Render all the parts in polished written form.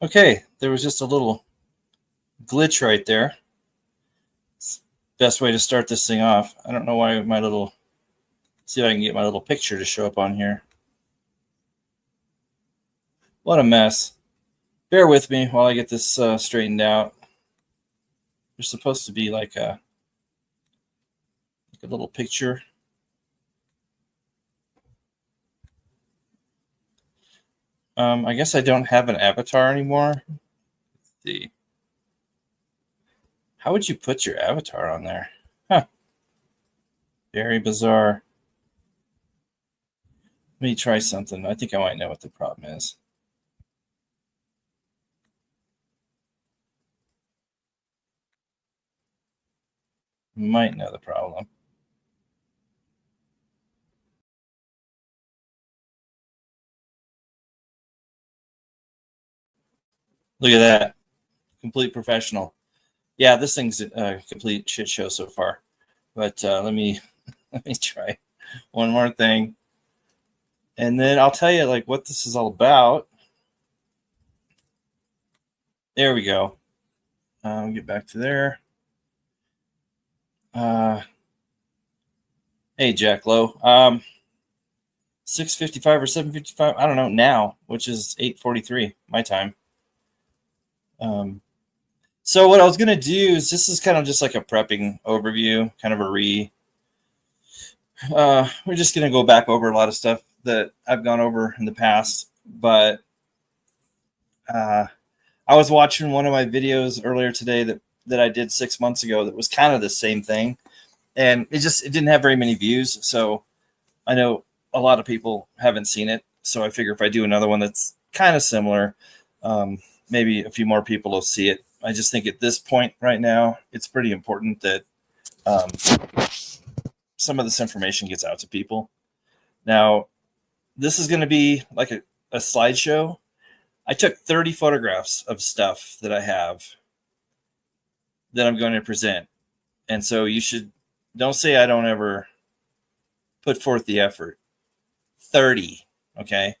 Okay, there was just a little glitch right there. Best way to start this thing off. I don't know why see if I can get my little picture to show up on here. What a mess. Bear with me while I get this straightened out. There's supposed to be like a little picture. I guess I don't have an avatar anymore. Let's see. How would you put your avatar on there? Huh. Very bizarre. Let me try something. I think I might know what the problem is. Might know the problem. Look at that. Complete professional. Yeah, this thing's a complete shit show so far. But let me try one more thing. And then I'll tell you like what this is all about. There we go. Get back to there. Hey, Jack Lowe. 6:55 or 7:55? I don't know now, which is 8:43 my time. So what I was gonna do is this is kind of just like a prepping overview, kind of a we're just gonna go back over a lot of stuff that I've gone over in the past, but I was watching one of my videos earlier today that I did 6 months ago that was kind of the same thing, and it didn't have very many views. So I know a lot of people haven't seen it, so I figure if I do another one that's kind of similar, maybe a few more people will see it. I just think at this point right now, it's pretty important that some of this information gets out to people. Now, this is going to be like a slideshow. I took 30 photographs of stuff that I have that I'm going to present. And so don't say I don't ever put forth the effort. 30, okay?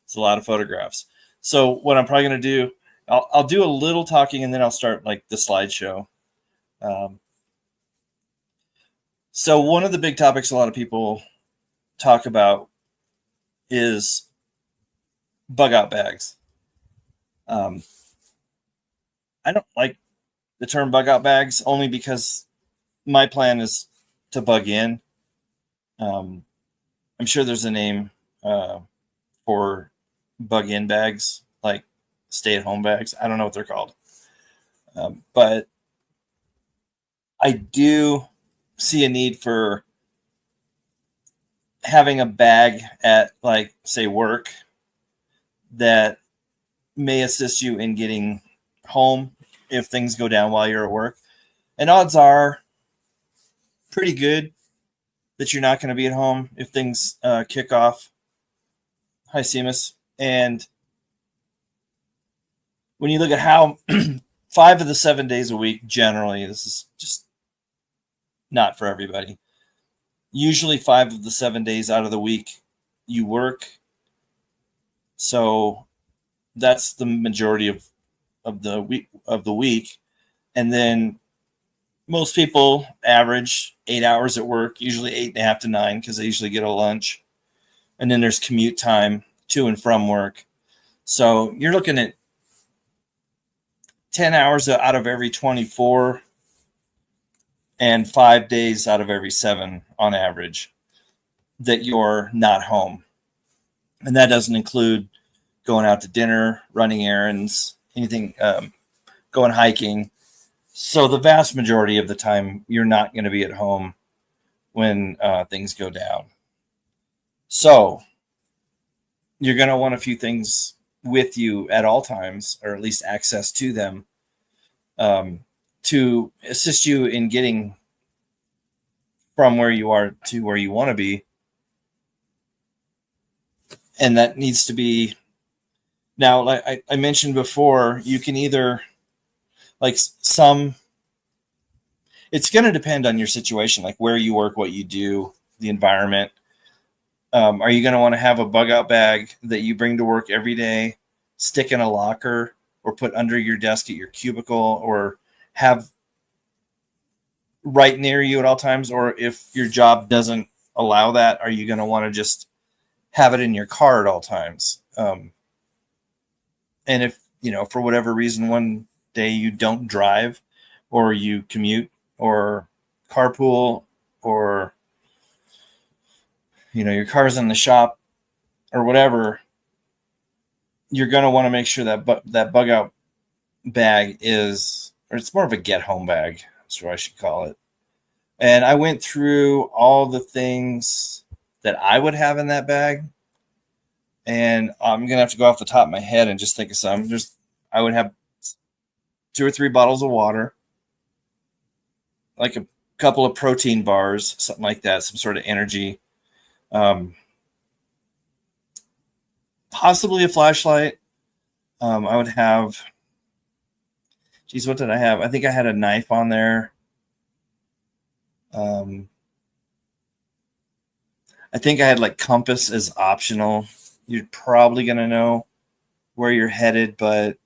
It's a lot of photographs. So what I'm probably going to do, I'll do a little talking and then I'll start like the slideshow. So one of the big topics a lot of people talk about is bug out bags. I don't like the term bug out bags only because my plan is to bug in. I'm sure there's a name for bug in bags, like stay at home bags. I don't know what they're called. But I do see a need for having a bag at, like, say, work that may assist you in getting home if things go down while you're at work. And odds are pretty good that you're not going to be at home if things kick off. Hi, Seamus. And when you look at how 5 of the 7 days a week, generally, this is just not for everybody. Usually 5 of the 7 days out of the week you work. So that's the majority of the week. And then most people average 8 hours at work, usually 8.5 to 9, because they usually get a lunch. And then there's commute time to and from work. So you're looking at 10 hours out of every 24 and 5 days out of every 7 on average that you're not home. And that doesn't include going out to dinner, running errands, anything, going hiking. So the vast majority of the time, you're not going to be at home when things go down. So you're going to want a few things with you at all times, or at least access to them, to assist you in getting from where you are to where you want to be. And that needs to be, now, like I mentioned before, you can either, like, it's going to depend on your situation, like where you work, what you do, the environment. Are you going to want to have a bug out bag that you bring to work every day, stick in a locker, or put under your desk at your cubicle, or have right near you at all times? Or if your job doesn't allow that, are you going to want to just have it in your car at all times? And if, for whatever reason, one day you don't drive, or you commute, or carpool, or, your car's in the shop or whatever, you're going to want to make sure that that bug out bag is, or it's more of a get home bag. That's what I should call it. And I went through all the things that I would have in that bag. And I'm going to have to go off the top of my head and just think of some. I would have 2 or 3 bottles of water, like a couple of protein bars, something like that, some sort of energy. Possibly a flashlight. I would have, what did I have? I think I had a knife on there. I think I had like compass as optional. You're probably going to know where you're headed, but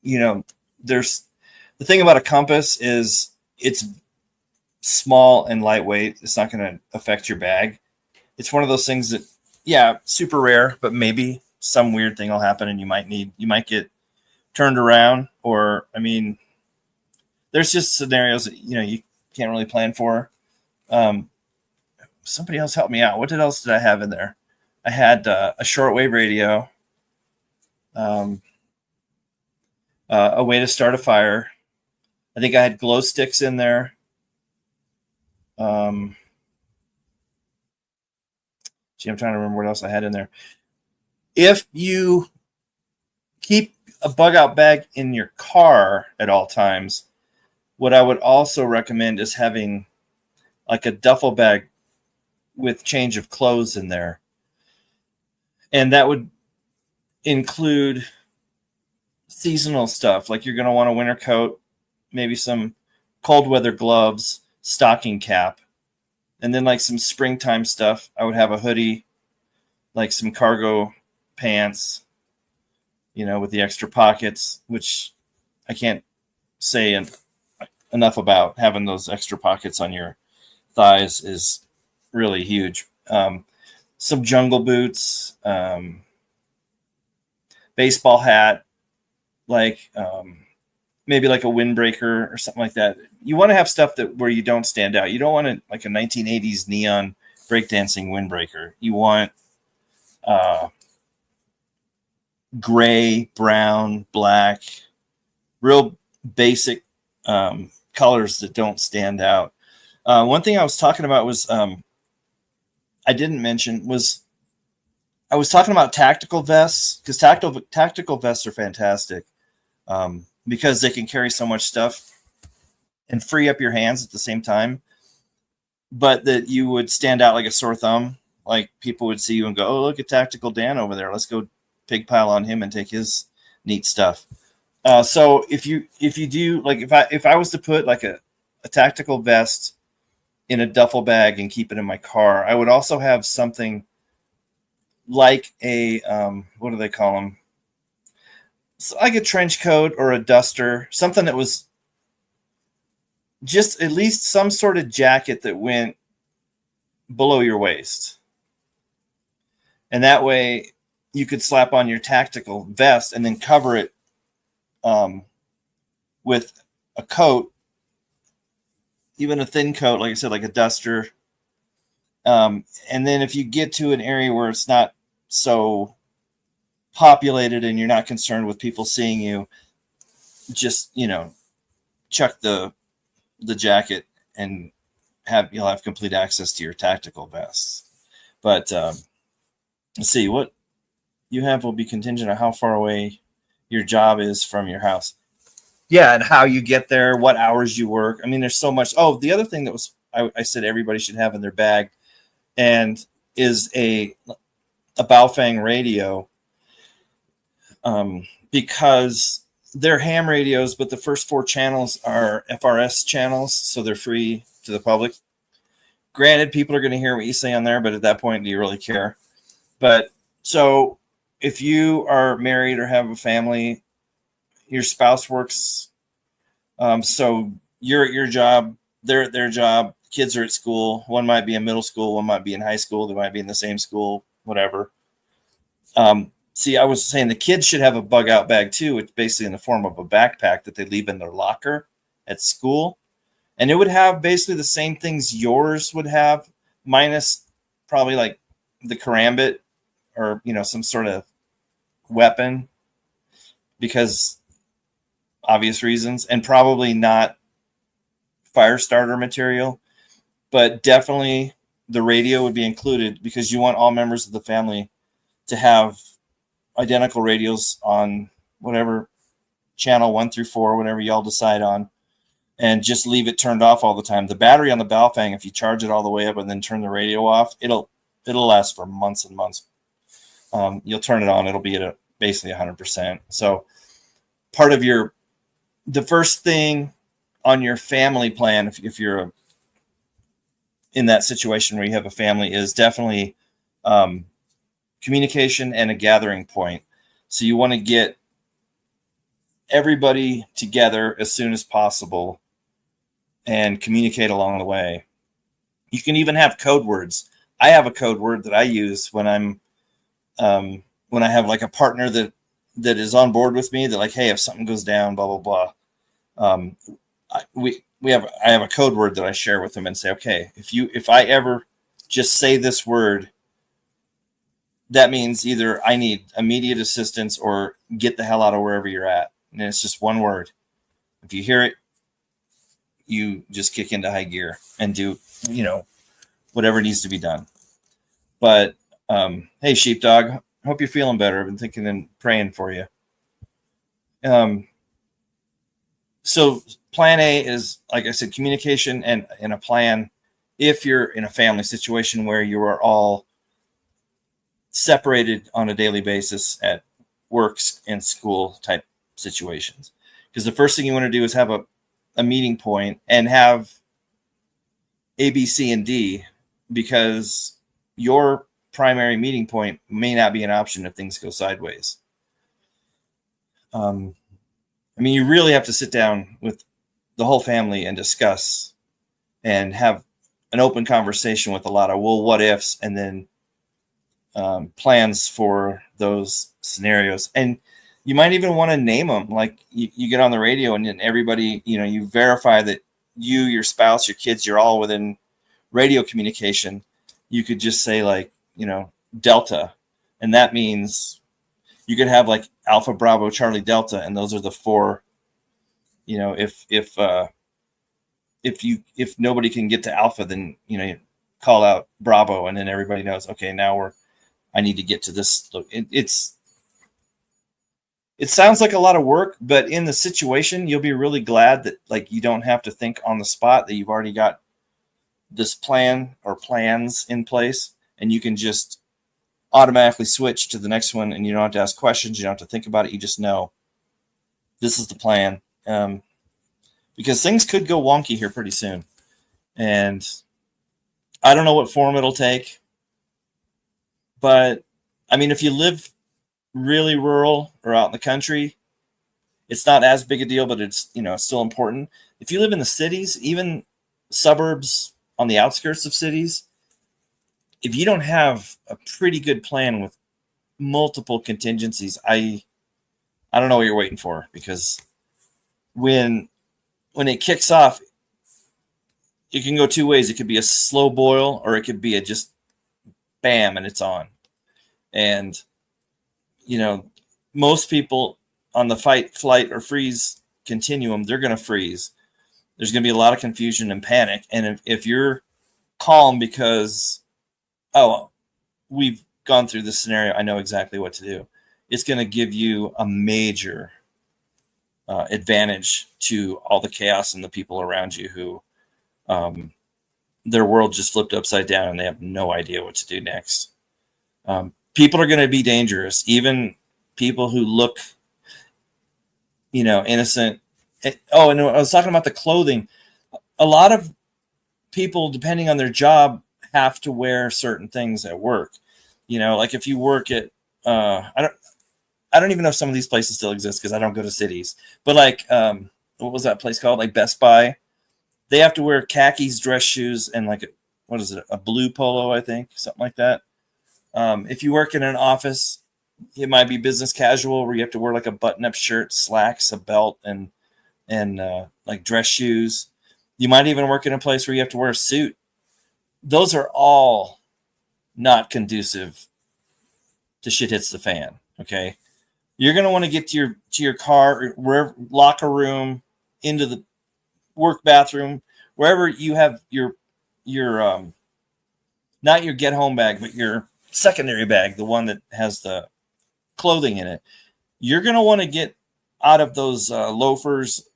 there's the thing about a compass is it's small and lightweight. It's not going to affect your bag. It's one of those things that, super rare, but maybe some weird thing will happen and you might get turned around, or, there's just scenarios that, you can't really plan for. Somebody else help me out. What else did I have in there? I had a shortwave radio, a way to start a fire. I think I had glow sticks in there. I'm trying to remember what else I had in there. If you keep a bug out bag in your car at all times, what I would also recommend is having like a duffel bag with change of clothes in there. And that would include seasonal stuff. Like you're going to want a winter coat, maybe some cold weather gloves, stocking cap, and then like some springtime stuff. I would have a hoodie, like some cargo pants, with the extra pockets, which I can't say enough about. Having those extra pockets on your thighs is really huge. Some jungle boots, baseball hat, like maybe like a windbreaker or something like that. You want to have stuff where you don't stand out. You don't want like a 1980s neon breakdancing windbreaker. You want gray, brown, black, real basic colors that don't stand out. One thing I was talking about was I didn't mention was I was talking about tactical vests, because tactical vests are fantastic because they can carry so much stuff and free up your hands at the same time, but that you would stand out like a sore thumb. Like people would see you and go, "Oh, look at Tactical Dan over there. Let's go pig pile on him and take his neat stuff." So if you do, like if I was to put like a tactical vest in a duffel bag and keep it in my car, I would also have something like a what do they call them? So like a trench coat or a duster, something that was just at least some sort of jacket that went below your waist. And that way you could slap on your tactical vest and then cover it with a coat, even a thin coat, like I said, like a duster. And then if you get to an area where it's not so populated and you're not concerned with people seeing you, just, chuck the jacket and you'll have complete access to your tactical vests. But let's see, what you have will be contingent on how far away your job is from your house. Yeah, and how you get there, what hours you work. I mean, there's so much. Oh, the other thing that was I said everybody should have in their bag and is a Baofeng radio, because they're ham radios, but the first 4 channels are FRS channels, so they're free to the public. Granted, people are going to hear what you say on there, but at that point, do you really care? But so if you are married or have a family, your spouse works. So you're at your job, they're at their job, kids are at school. One might be in middle school, one might be in high school, they might be in the same school, whatever. See, I was saying the kids should have a bug out bag too. It's basically in the form of a backpack that they leave in their locker at school. And it would have basically the same things yours would have, minus probably like the karambit or, some sort of weapon, because obvious reasons, and probably not fire starter material, but definitely the radio would be included, because you want all members of the family to have identical radios on whatever channel 1 through 4, whatever y'all decide on, and just leave it turned off all the time. The battery on the Baofeng, if you charge it all the way up and then turn the radio off, it'll last for months and months. You'll turn it on, it'll be at basically 100%. So part of the first thing on your family plan, if you're in that situation where you have a family, is definitely communication and a gathering point. So you want to get everybody together as soon as possible and communicate along the way. You can even have code words. I have a code word that I use when when I have like a partner that is on board with me, that like, hey, if something goes down, blah, blah, blah. I have a code word that I share with them and say, okay, if I ever just say this word, that means either I need immediate assistance or get the hell out of wherever you're at. And it's just one word. If you hear it, you just kick into high gear and do, whatever needs to be done. But hey, sheepdog, hope you're feeling better. I've been thinking and praying for you. So plan A is, like I said, communication and a plan. If you're in a family situation where you are all separated on a daily basis at works and school type situations, because the first thing you want to do is have a meeting point and have A, B, C, and D, because your primary meeting point may not be an option if things go sideways. You really have to sit down with the whole family and discuss and have an open conversation with a lot of what ifs, and then plans for those scenarios. And you might even want to name them. Like you get on the radio and then everybody, you verify that you, your spouse, your kids, you're all within radio communication. You could just say like, Delta. And that means you could have like Alpha, Bravo, Charlie, Delta. And those are the 4, if nobody can get to Alpha, then, you call out Bravo, and then everybody knows, okay, now I need to get to this. It sounds like a lot of work, but in the situation, you'll be really glad that like you don't have to think on the spot, that you've already got this plan or plans in place, and you can just automatically switch to the next one, and you don't have to ask questions. You don't have to think about it. You just know this is the plan, because things could go wonky here pretty soon. And I don't know what form it'll take, but if you live really rural or out in the country, it's not as big a deal, but it's, still important. If you live in the cities, even suburbs on the outskirts of cities, if you don't have a pretty good plan with multiple contingencies, I don't know what you're waiting for, because when it kicks off, it can go two ways. It could be a slow boil, or it could be a just bam and it's on. And most people on the fight, flight, or freeze continuum, they're going to freeze. There's going to be a lot of confusion and panic. And if you're calm because, we've gone through this scenario, I know exactly what to do, it's going to give you a major advantage to all the chaos and the people around you who their world just flipped upside down and they have no idea what to do next. People are going to be dangerous, even people who look, innocent. And I was talking about the clothing. A lot of people, depending on their job, have to wear certain things at work. Like if you work at I don't even know if some of these places still exist because I don't go to cities. But like, what was that place called? Like Best Buy. They have to wear khakis, dress shoes, and like what is it? A blue polo, I think, something like that. If you work in an office, it might be business casual where you have to wear like a button-up shirt, slacks, a belt, and like dress shoes. You might even work in a place where you have to wear a suit. Those are all not conducive to shit hits the fan. Okay, you're gonna want to get to your car, or wherever, locker room, into the work bathroom, wherever you have your not your get home bag, but your secondary bag, the one that has the clothing in it. You're gonna want to get out of those loafers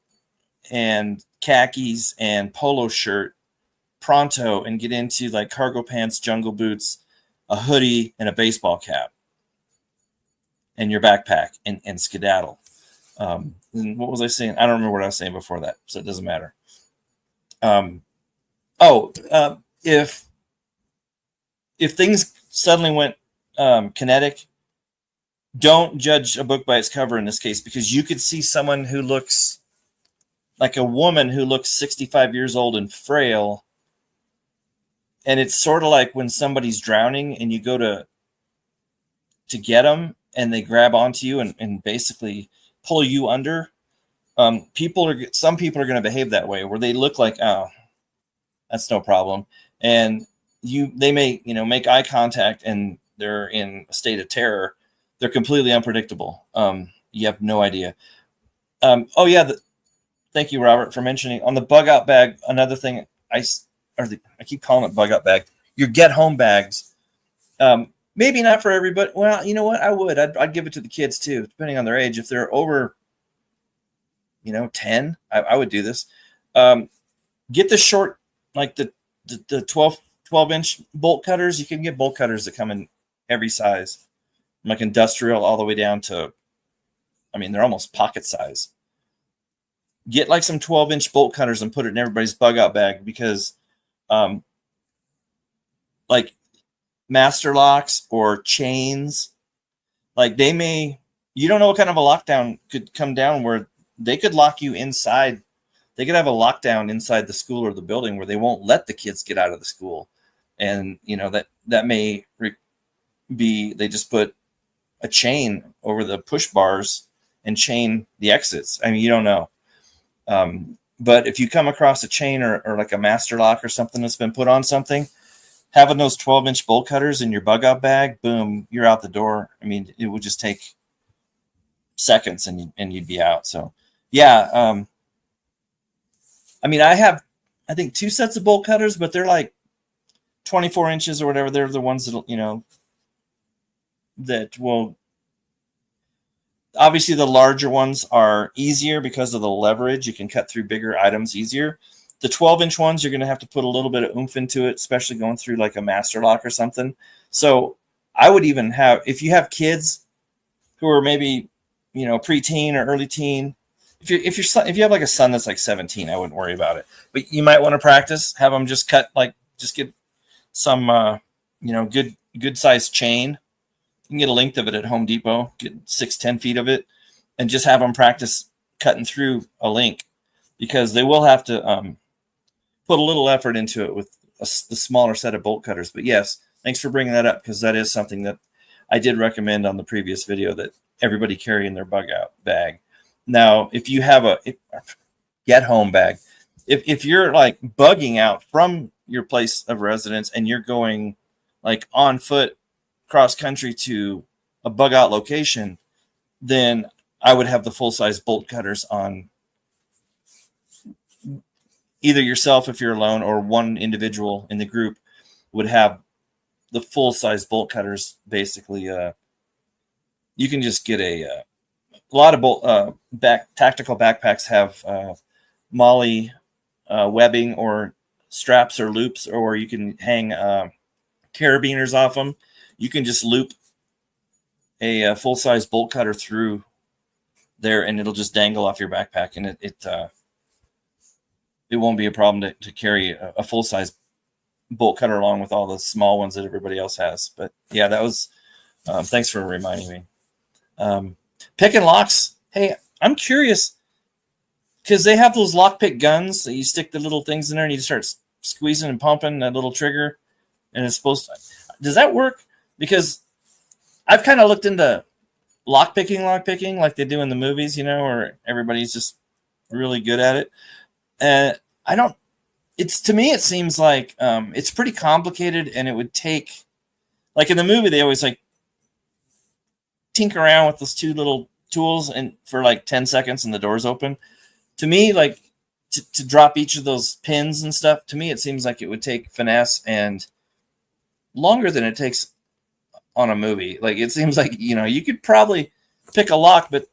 and khakis and polo shirt pronto and get into like cargo pants, jungle boots, a hoodie, and a baseball cap, and your backpack, and skedaddle. And what was I saying? I don't remember what I was saying before that, so it doesn't matter. If things suddenly went kinetic, don't judge a book by its cover in this case, because you could see someone who looks like a woman who looks 65 years old and frail. And it's sort of like when somebody's drowning and you go to get them and they grab onto you and basically pull you under. Some people are going to behave that way, where they look like, oh, that's no problem. And they may, make eye contact and they're in a state of terror. They're completely unpredictable. You have no idea. Thank you, Robert, for mentioning on the bug out bag. Another thing, I keep calling it bug out bag. Your get home bags. Maybe not for everybody. Well, you know what? I'd give it to the kids too, depending on their age. If they're over, 10, I would do this. Get the short, like the 12-inch bolt cutters. You can get bolt cutters that come in every size, like industrial all the way down to, they're almost pocket size. Get like some 12-inch bolt cutters and put it in everybody's bug out bag, because like master locks or chains, like you don't know what kind of a lockdown could come down where they could lock you inside. They could have a lockdown inside the school or the building where they won't let the kids get out of the school. And, that may be, they just put a chain over the push bars and chain the exits. You don't know. But if you come across a chain or like a master lock or something that's been put on something, having those 12-inch bolt cutters in your bug out bag, boom, you're out the door. It would just take seconds and you'd be out. So yeah. I have, I think 2 sets of bolt cutters, but they're like 24 inches or whatever. They're the ones that, that will, obviously the larger ones are easier because of the leverage. You can cut through bigger items easier. The 12-inch ones, you're going to have to put a little bit of oomph into it, especially going through like a master lock or something. So I would even have, if you have kids who are maybe, preteen or early teen, if you have like a son that's like 17, I wouldn't worry about it. But you might want to practice, have them just get some, good sized chain. You can get a length of it at Home Depot, get 6-10 feet of it, and just have them practice cutting through a link, because they will have to put a little effort into it with the smaller set of bolt cutters. But yes, thanks for bringing that up, because that is something that I did recommend on the previous video, that everybody carry in their bug out bag. Now, if you have a get home bag, if you're like bugging out from your place of residence and you're going like on foot cross country to a bug out location, then I would have the full size bolt cutters on either yourself if you're alone, or one individual in the group would have the full size bolt cutters. Basically, you can just get a lot of tactical backpacks have MOLLE webbing or straps or loops, or you can hang carabiners off them. You can just loop a full size bolt cutter through there, and it'll just dangle off your backpack, and it won't be a problem to carry a full size bolt cutter along with all the small ones that everybody else has. But yeah, that was Thanks for reminding me. Picking locks. Hey, I'm curious because they have those lockpick guns that you stick the little things in there and you start squeezing and pumping that little trigger, and it's supposed to. Does that work? Because I've kind of looked into lockpicking like they do in the movies, where everybody's just really good at it. And I don't. It's to me, it seems like it's pretty complicated, and it would take, like in the movie, they always like tinker around with those two little tools and for like 10 seconds and the door's open. To me, like to drop each of those pins and stuff, to me it seems like it would take finesse and longer than it takes on a movie. Like it seems like, you could probably pick a lock, but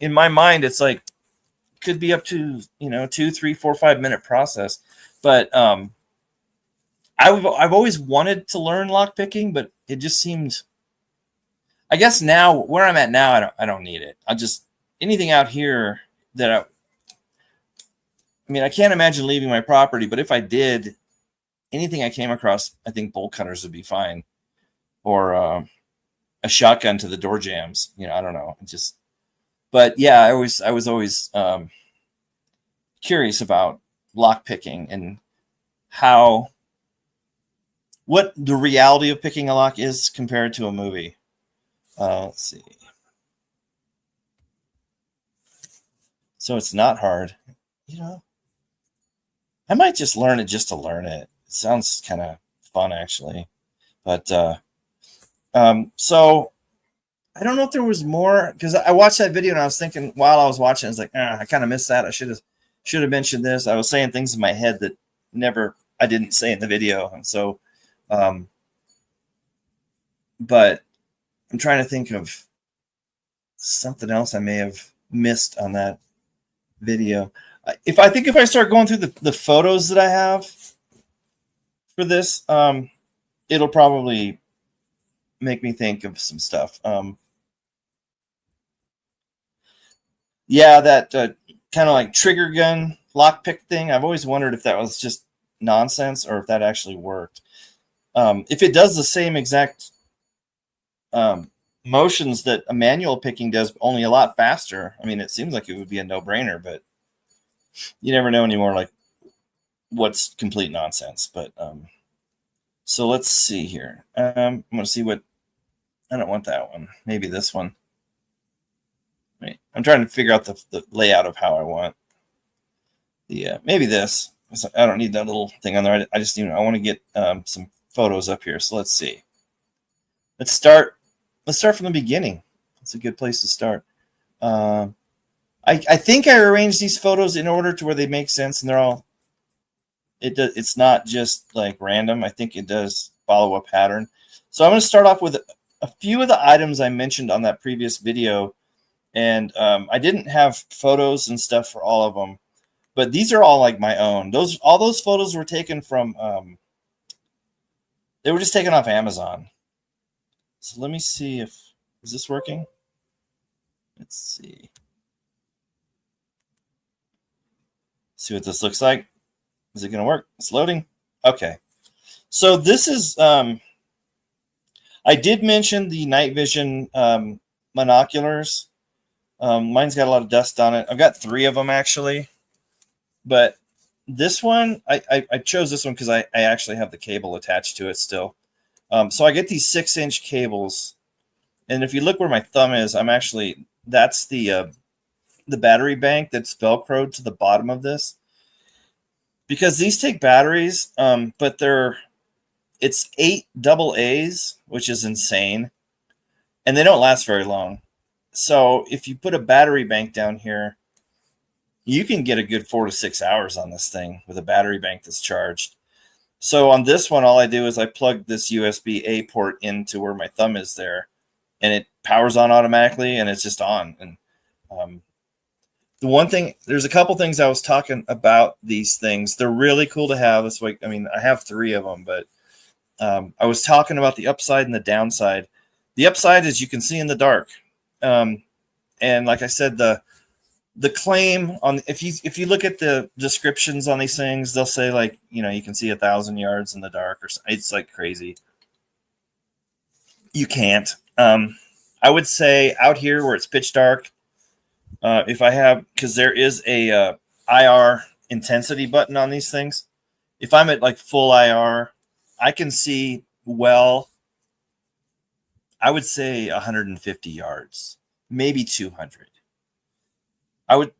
in my mind it's like could be up to 2, 3, 4, 5 minute process. But I've always wanted to learn lock picking, but it just seemed, I guess now where I'm at now, I don't need it. I just anything out here that I can't imagine leaving my property, but if I did, anything I came across, I think bolt cutters would be fine, or a shotgun to the door jams. I don't know. But yeah, I was always curious about lock picking and what the reality of picking a lock is compared to a movie. Let's see. So it's not hard, I might just learn it just to learn it. It sounds kind of fun, actually. But so I don't know if there was more, because I watched that video and I was thinking while I was watching, I was like, I kind of missed that. I should have mentioned this. I was saying things in my head that I didn't say in the video, and so, but I'm trying to think of something else I may have missed on that video. If I start going through the photos that I have for this, it'll probably make me think of some stuff. Yeah, that kind of like trigger gun lockpick thing. I've always wondered if that was just nonsense or if that actually worked. If it does the same exact motions that a manual picking does, only a lot faster, it seems like it would be a no-brainer, but you never know anymore, like what's complete nonsense. But so let's see here. I'm going to see what, I don't want that one. Maybe this one. Wait, I'm trying to figure out the layout of how I want. Maybe this. I don't need that little thing on there. I just I want to get some photos up here. So let's see. Let's start from the beginning. That's a good place to start. I think I arranged these photos in order to where they make sense, and they're all. It's not just like random. I think it does follow a pattern. So I'm going to start off with a few of the items I mentioned on that previous video, and I didn't have photos and stuff for all of them, but these are all like my own. All those photos were taken from. They were just taken off Amazon. So let me see is this working? Let's see. See what this looks like. Is it going to work? It's loading. Okay. So this is, I did mention the night vision monoculars. Mine's got a lot of dust on it. I've got 3 of them actually, but this one, I chose this one because I actually have the cable attached to it still. So I get these 6-inch cables, and if you look where my thumb is, that's the battery bank that's Velcroed to the bottom of this, because these take batteries, but it's 8 AA's, which is insane, and they don't last very long. So if you put a battery bank down here, you can get a good 4 to 6 hours on this thing with a battery bank that's charged. So on this one, all I do is I plug this USB-A port into where my thumb is there, and it powers on automatically, and it's just on. And the one thing, there's a couple things I was talking about these things. They're really cool to have. This way, I have 3 of them, but I was talking about the upside and the downside. The upside is you can see in the dark. And like I said, the claim on, if you look at the descriptions on these things, they'll say like, you can see 1,000 yards in the dark, or it's like crazy. You can't. I would say out here where it's pitch dark, if I have, because there is a IR intensity button on these things. If I'm at like full IR, I can see well, I would say 150 yards, maybe 200. I would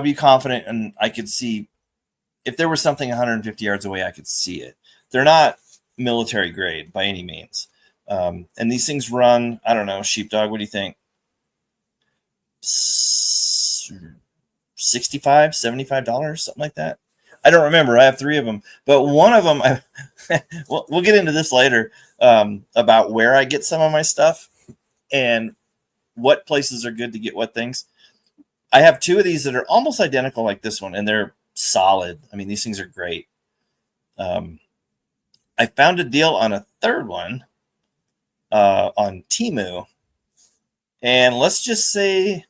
be confident, and I could see if there was something 150 yards away, I could see it. They're not military grade by any means. And these things run, I don't know, sheepdog, what do you think? 65, $75, something like that. I don't remember. I have 3 of them, but one of them, we'll get into this later, about where I get some of my stuff and what places are good to get what things. I have 2 of these that are almost identical like this one, and they're solid. I mean, these things are great. I found a deal on a third one on Temu, and let's just say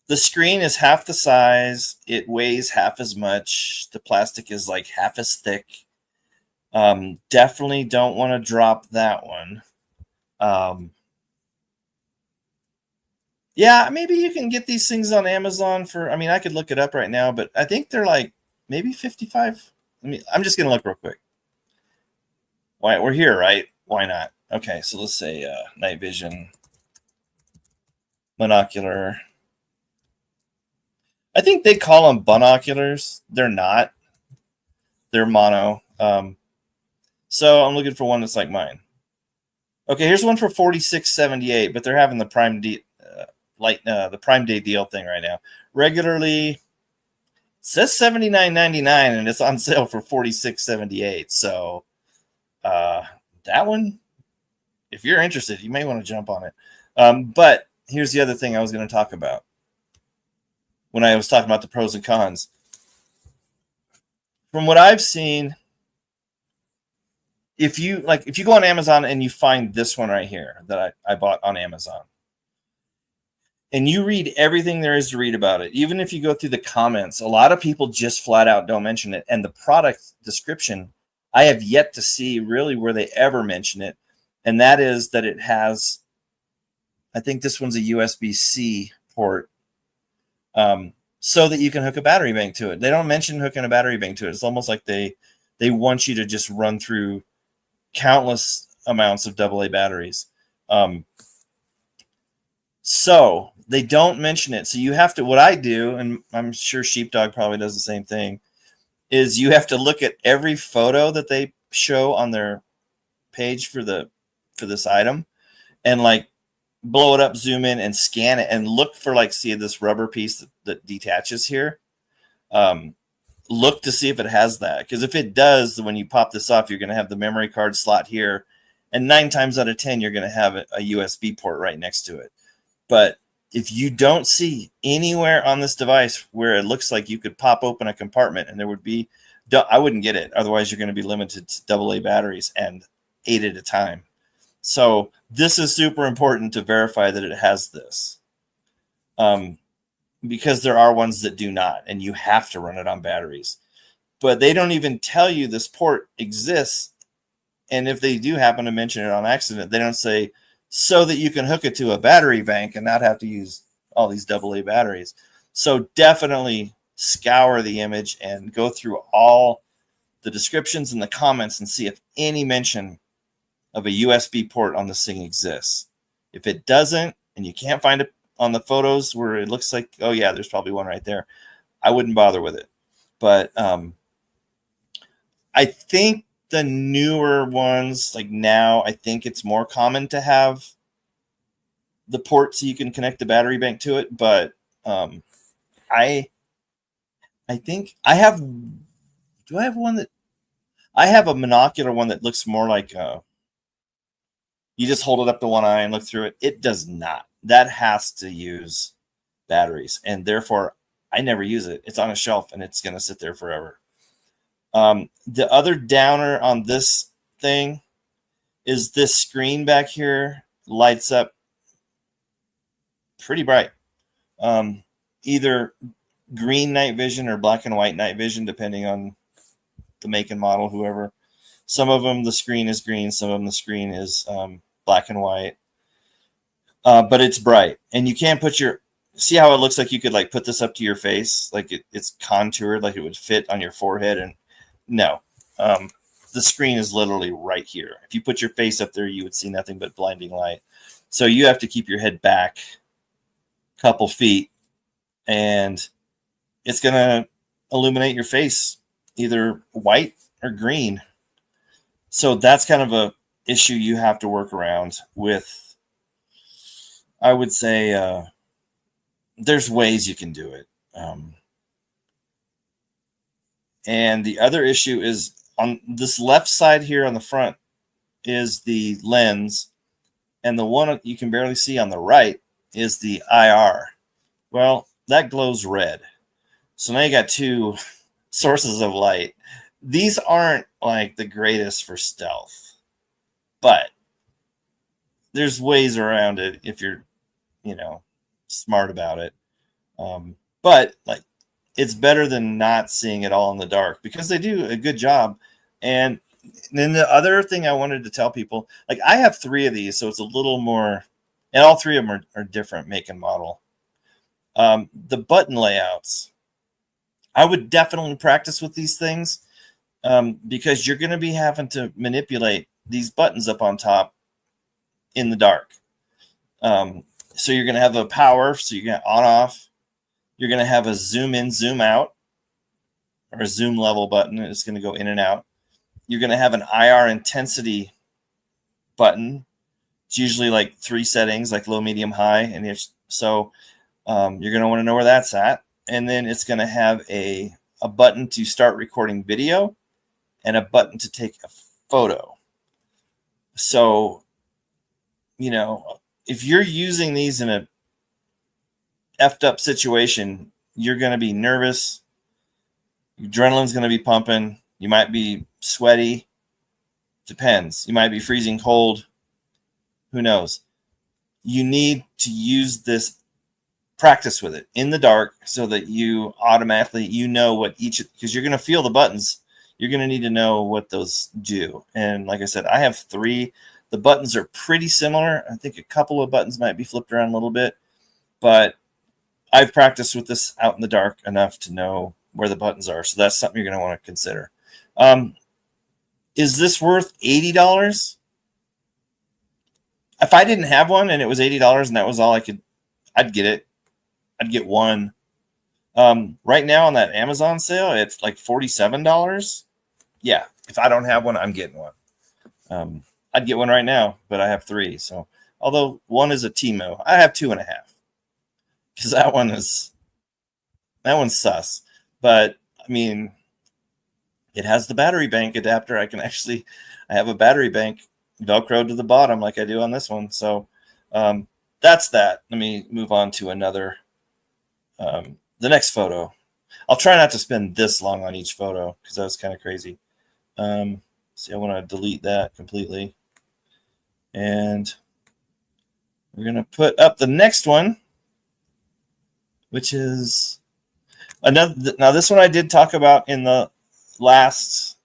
the screen is half the size, it weighs half as much, the plastic is like half as thick. Definitely don't want to drop that one. Yeah, maybe you can get these things on Amazon for, I mean, I could look it up right now, but I think they're like maybe 55. I'm just going to look real quick. Why, we're here, right? Why not? Okay, so let's say night vision, monocular. I think they call them binoculars. They're not. They're mono. So I'm looking for one that's like mine. Okay, here's one for $46.78, but they're having the Prime the Prime Day deal thing right now. Regularly, it says $79.99, and it's on sale for $46.78. So that one, if you're interested, you may want to jump on it. But here's the other thing I was going to talk about when I was talking about the pros and cons. From what I've seen, if you go on Amazon and you find this one right here that I bought on Amazon, and you read everything there is to read about it, even if you go through the comments, a lot of people just flat out don't mention it. And the product description, I have yet to see really where they ever mention it. And that is that it has, I think this one's a USB-C port, so that you can hook a battery bank to it. They don't mention hooking a battery bank to it. It's almost like they want you to just run through countless amounts of AA batteries. So they don't mention it. So you have to, what I do, and I'm sure Sheepdog probably does the same thing, is you have to look at every photo that they show on their page for this item, and like blow it up, zoom in, and scan it, and look for like, see this rubber piece that detaches here. Look to see if it has that, because if it does, when you pop this off, you're going to have the memory card slot here, and 9 times out of 10 you're going to have a USB port right next to it. But if you don't see anywhere on this device where it looks like you could pop open a compartment and there would be, I wouldn't get it. Otherwise, you're going to be limited to AA batteries and 8 at a time. So this is super important to verify that it has this, because there are ones that do not, and you have to run it on batteries. But they don't even tell you this port exists. And if they do happen to mention it on accident, they don't say, so that you can hook it to a battery bank and not have to use all these AA batteries. So definitely scour the image and go through all the descriptions and the comments and see if any mention of a USB port on this thing exists. If it doesn't, and you can't find it on the photos where it looks like, oh yeah, there's probably one right there, I wouldn't bother with it. But I think the newer ones, like now, I think it's more common to have the port so you can connect the battery bank to it. But I think I have, do I have one that, I have a monocular one that looks more like you just hold it up to one eye and look through it. It does not. That has to use batteries, and therefore I never use it. It's on a shelf and it's going to sit there forever. The other downer on this thing is this screen back here lights up pretty bright. Either green night vision or black and white night vision, depending on the make and model, whoever. Some of them, the screen is green. Some of them, the screen is black and white. but it's bright, and you can't put your, see how it looks like you could like put this up to your face, like it's contoured, like it would fit on your forehead, and no, the screen is literally right here. If you put your face up there, you would see nothing but blinding light. So you have to keep your head back a couple feet, and it's going to illuminate your face either white or green. So that's kind of a issue you have to work around with. I would say there's ways you can do it. And the other issue is on this left side here on the front is the lens, and the one you can barely see on the right is the IR. Well, that glows red. So now you got two sources of light. These aren't like the greatest for stealth, but there's ways around it if you're, smart about it. But like, it's better than not seeing it all in the dark, because they do a good job. And then the other thing I wanted to tell people, like I have 3 of these, so it's a little more, and all 3 of them are different make and model. The button layouts, I would definitely practice with these things, because you're going to be having to manipulate these buttons up on top in the dark. So you're going to have a power, so you're going to on off. You're going to have a zoom in, zoom out, or a zoom level button. It's going to go in and out. You're going to have an IR intensity button. It's usually like 3 settings, like low, medium, high. And you're going to want to know where that's at. And then it's going to have a button to start recording video and a button to take a photo. So, if you're using these in a effed up situation, you're going to be nervous. Your adrenaline's going to be pumping. You might be sweaty. Depends. You might be freezing cold. Who knows? You need to use this, practice with it in the dark, so that you automatically, what each, because you're going to feel the buttons. You're going to need to know what those do. And like I said, I have 3. The buttons are pretty similar. I think a couple of buttons might be flipped around a little bit, but I've practiced with this out in the dark enough to know where the buttons are. So that's something you're going to want to consider. Is this worth $80? If I didn't have one and it was $80 and that was all I'd get it. I'd get one. Right now on that Amazon sale, it's like $47. Yeah. If I don't have one, I'm getting one. I'd get one right now, but I have 3. So although one is a Timo, I have 2.5. Because that one's sus. But I mean, it has the battery bank adapter. I have a battery bank Velcroed to the bottom like I do on this one. So that's that. Let me move on to another, the next photo. I'll try not to spend this long on each photo because that was kind of crazy. See, I want to delete that completely. And we're going to put up the next one, which is another. Now, this one I did talk about in the last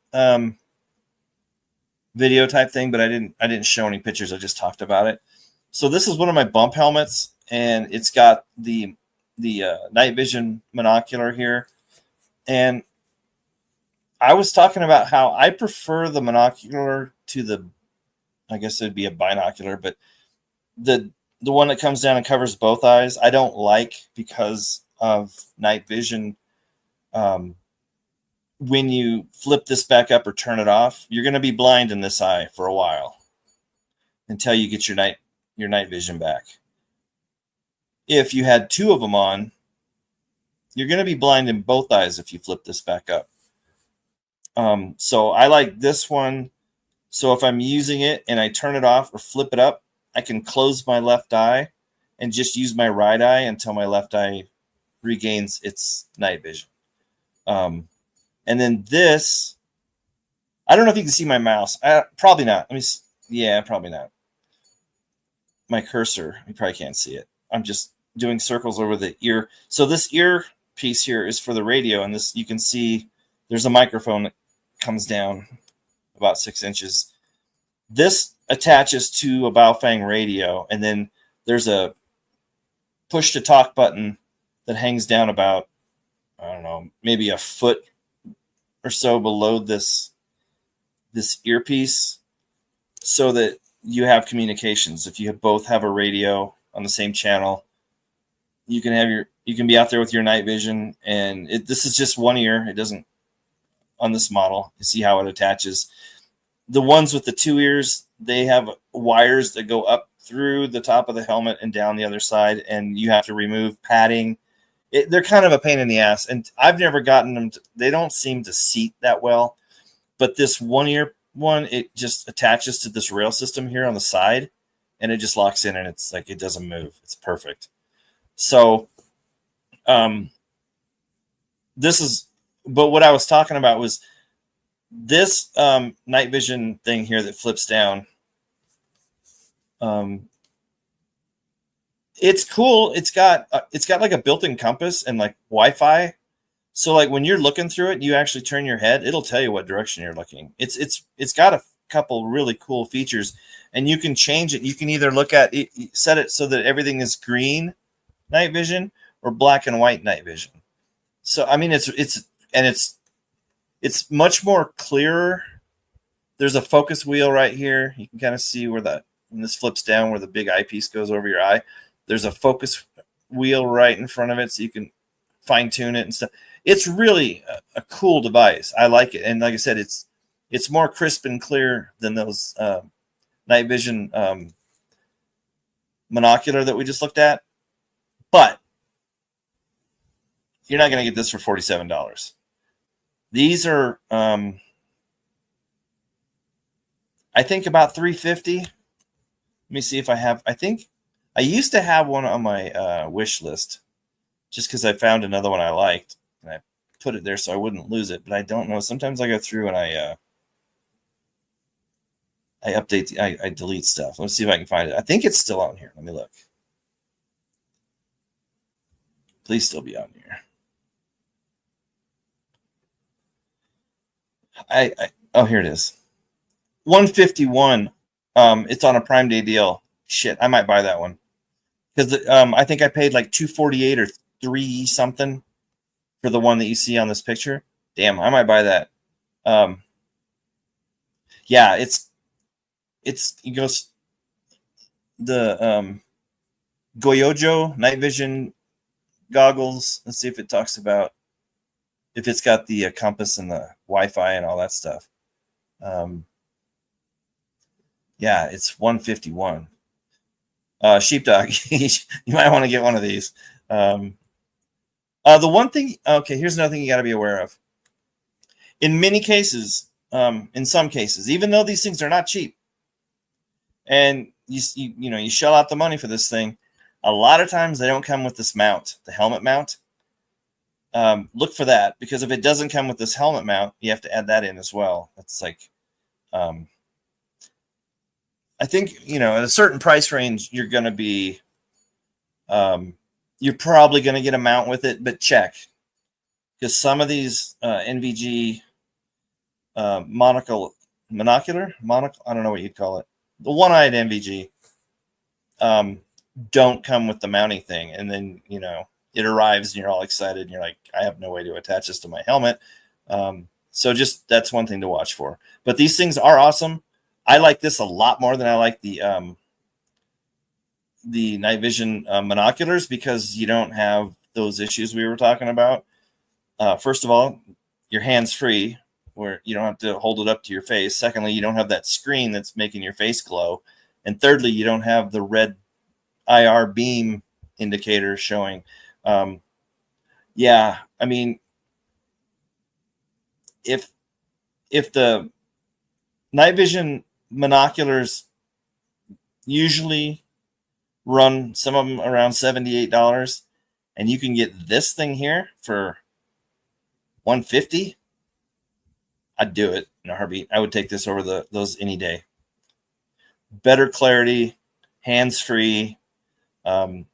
video type thing, but I didn't show any pictures. I just talked about it. So this is one of my bump helmets, and it's got the night vision monocular here. And I was talking about how I prefer the monocular to the, I guess it'd be a binocular, but the one that comes down and covers both eyes, I don't like because of night vision. When you flip this back up or turn it off, you're going to be blind in this eye for a while until you get your night vision back. If you had 2 of them on, you're going to be blind in both eyes if you flip this back up. So I like this one. So if I'm using it and I turn it off or flip it up, I can close my left eye and just use my right eye until my left eye regains its night vision. And then this, I don't know if you can see my mouse. Probably not. Probably not. My cursor, you probably can't see it. I'm just doing circles over the ear. So this ear piece here is for the radio, and this, you can see there's a microphone that comes down about 6 inches. This attaches to a Baofeng radio, and then there's a push to talk button that hangs down about, I don't know, maybe a foot or so below this earpiece, so that you have communications. If you both have a radio on the same channel, you can be out there with your night vision, and this is just one ear. It doesn't, on this model, you see how it attaches. The ones with the two ears, they have wires that go up through the top of the helmet and down the other side, and you have to remove padding. They're kind of a pain in the ass, and I've never gotten them they don't seem to seat that well. But this one ear one, it just attaches to this rail system here on the side, and it just locks in, and it's like, it doesn't move. It's perfect. So this is, but what I was talking about was this night vision thing here that flips down. It's cool. It's got like a built-in compass and like Wi-Fi. So like when you're looking through it, you actually turn your head, it'll tell you what direction you're looking. It's got a couple really cool features, and you can change it. You can either look at it, set it so that everything is green night vision or black and white night vision. So I mean, it's much more clearer. There's a focus wheel right here. You can kind of see where when this flips down, where the big eyepiece goes over your eye. There's a focus wheel right in front of it, so you can fine tune it and stuff. It's really a cool device. I like it, and like I said, it's more crisp and clear than those night vision monocular that we just looked at. But you're not going to get this for $47. These are, I think, about $350. Let me see if I have. I think I used to have one on my wish list, just because I found another one I liked, and I put it there so I wouldn't lose it. But I don't know. Sometimes I go through and I update, I delete stuff. Let's see if I can find it. I think it's still on here. Let me look. Please still be on here. Oh, here it is. 151. It's on a Prime Day deal. Shit, I might buy that one, because I think I paid like $248 or $3 something for the one that you see on this picture. Damn, I might buy that. Yeah, it goes the Goyojo night vision goggles. Let's see if it talks about if it's got the compass and the Wi-Fi and all that stuff. Yeah, it's 151. Sheepdog, you might want to get one of these. The one thing, okay, here's another thing you got to be aware of. In many cases, in some cases, even though these things are not cheap, and you shell out the money for this thing, a lot of times they don't come with this mount, the helmet mount. Look for that, because if it doesn't come with this helmet mount, you have to add that in as well. It's like, I think, at a certain price range, you're going to be, you're probably going to get a mount with it, but check, because some of these NVG monocular, I don't know what you'd call it, the one-eyed NVG, don't come with the mounting thing, and then it arrives and you're all excited and you're like, I have no way to attach this to my helmet. So just, that's one thing to watch for. But these things are awesome. I like this a lot more than I like the night vision monoculars, because you don't have those issues we were talking about. First of all, your hands free, where you don't have to hold it up to your face. Secondly, you don't have that screen that's making your face glow. And thirdly, you don't have the red IR beam indicator showing. Yeah, I mean, if the night vision monoculars usually run, some of them around $78, and you can get this thing here for $150, I'd do it in a heartbeat. I would take this over those any day. Better clarity, hands-free. The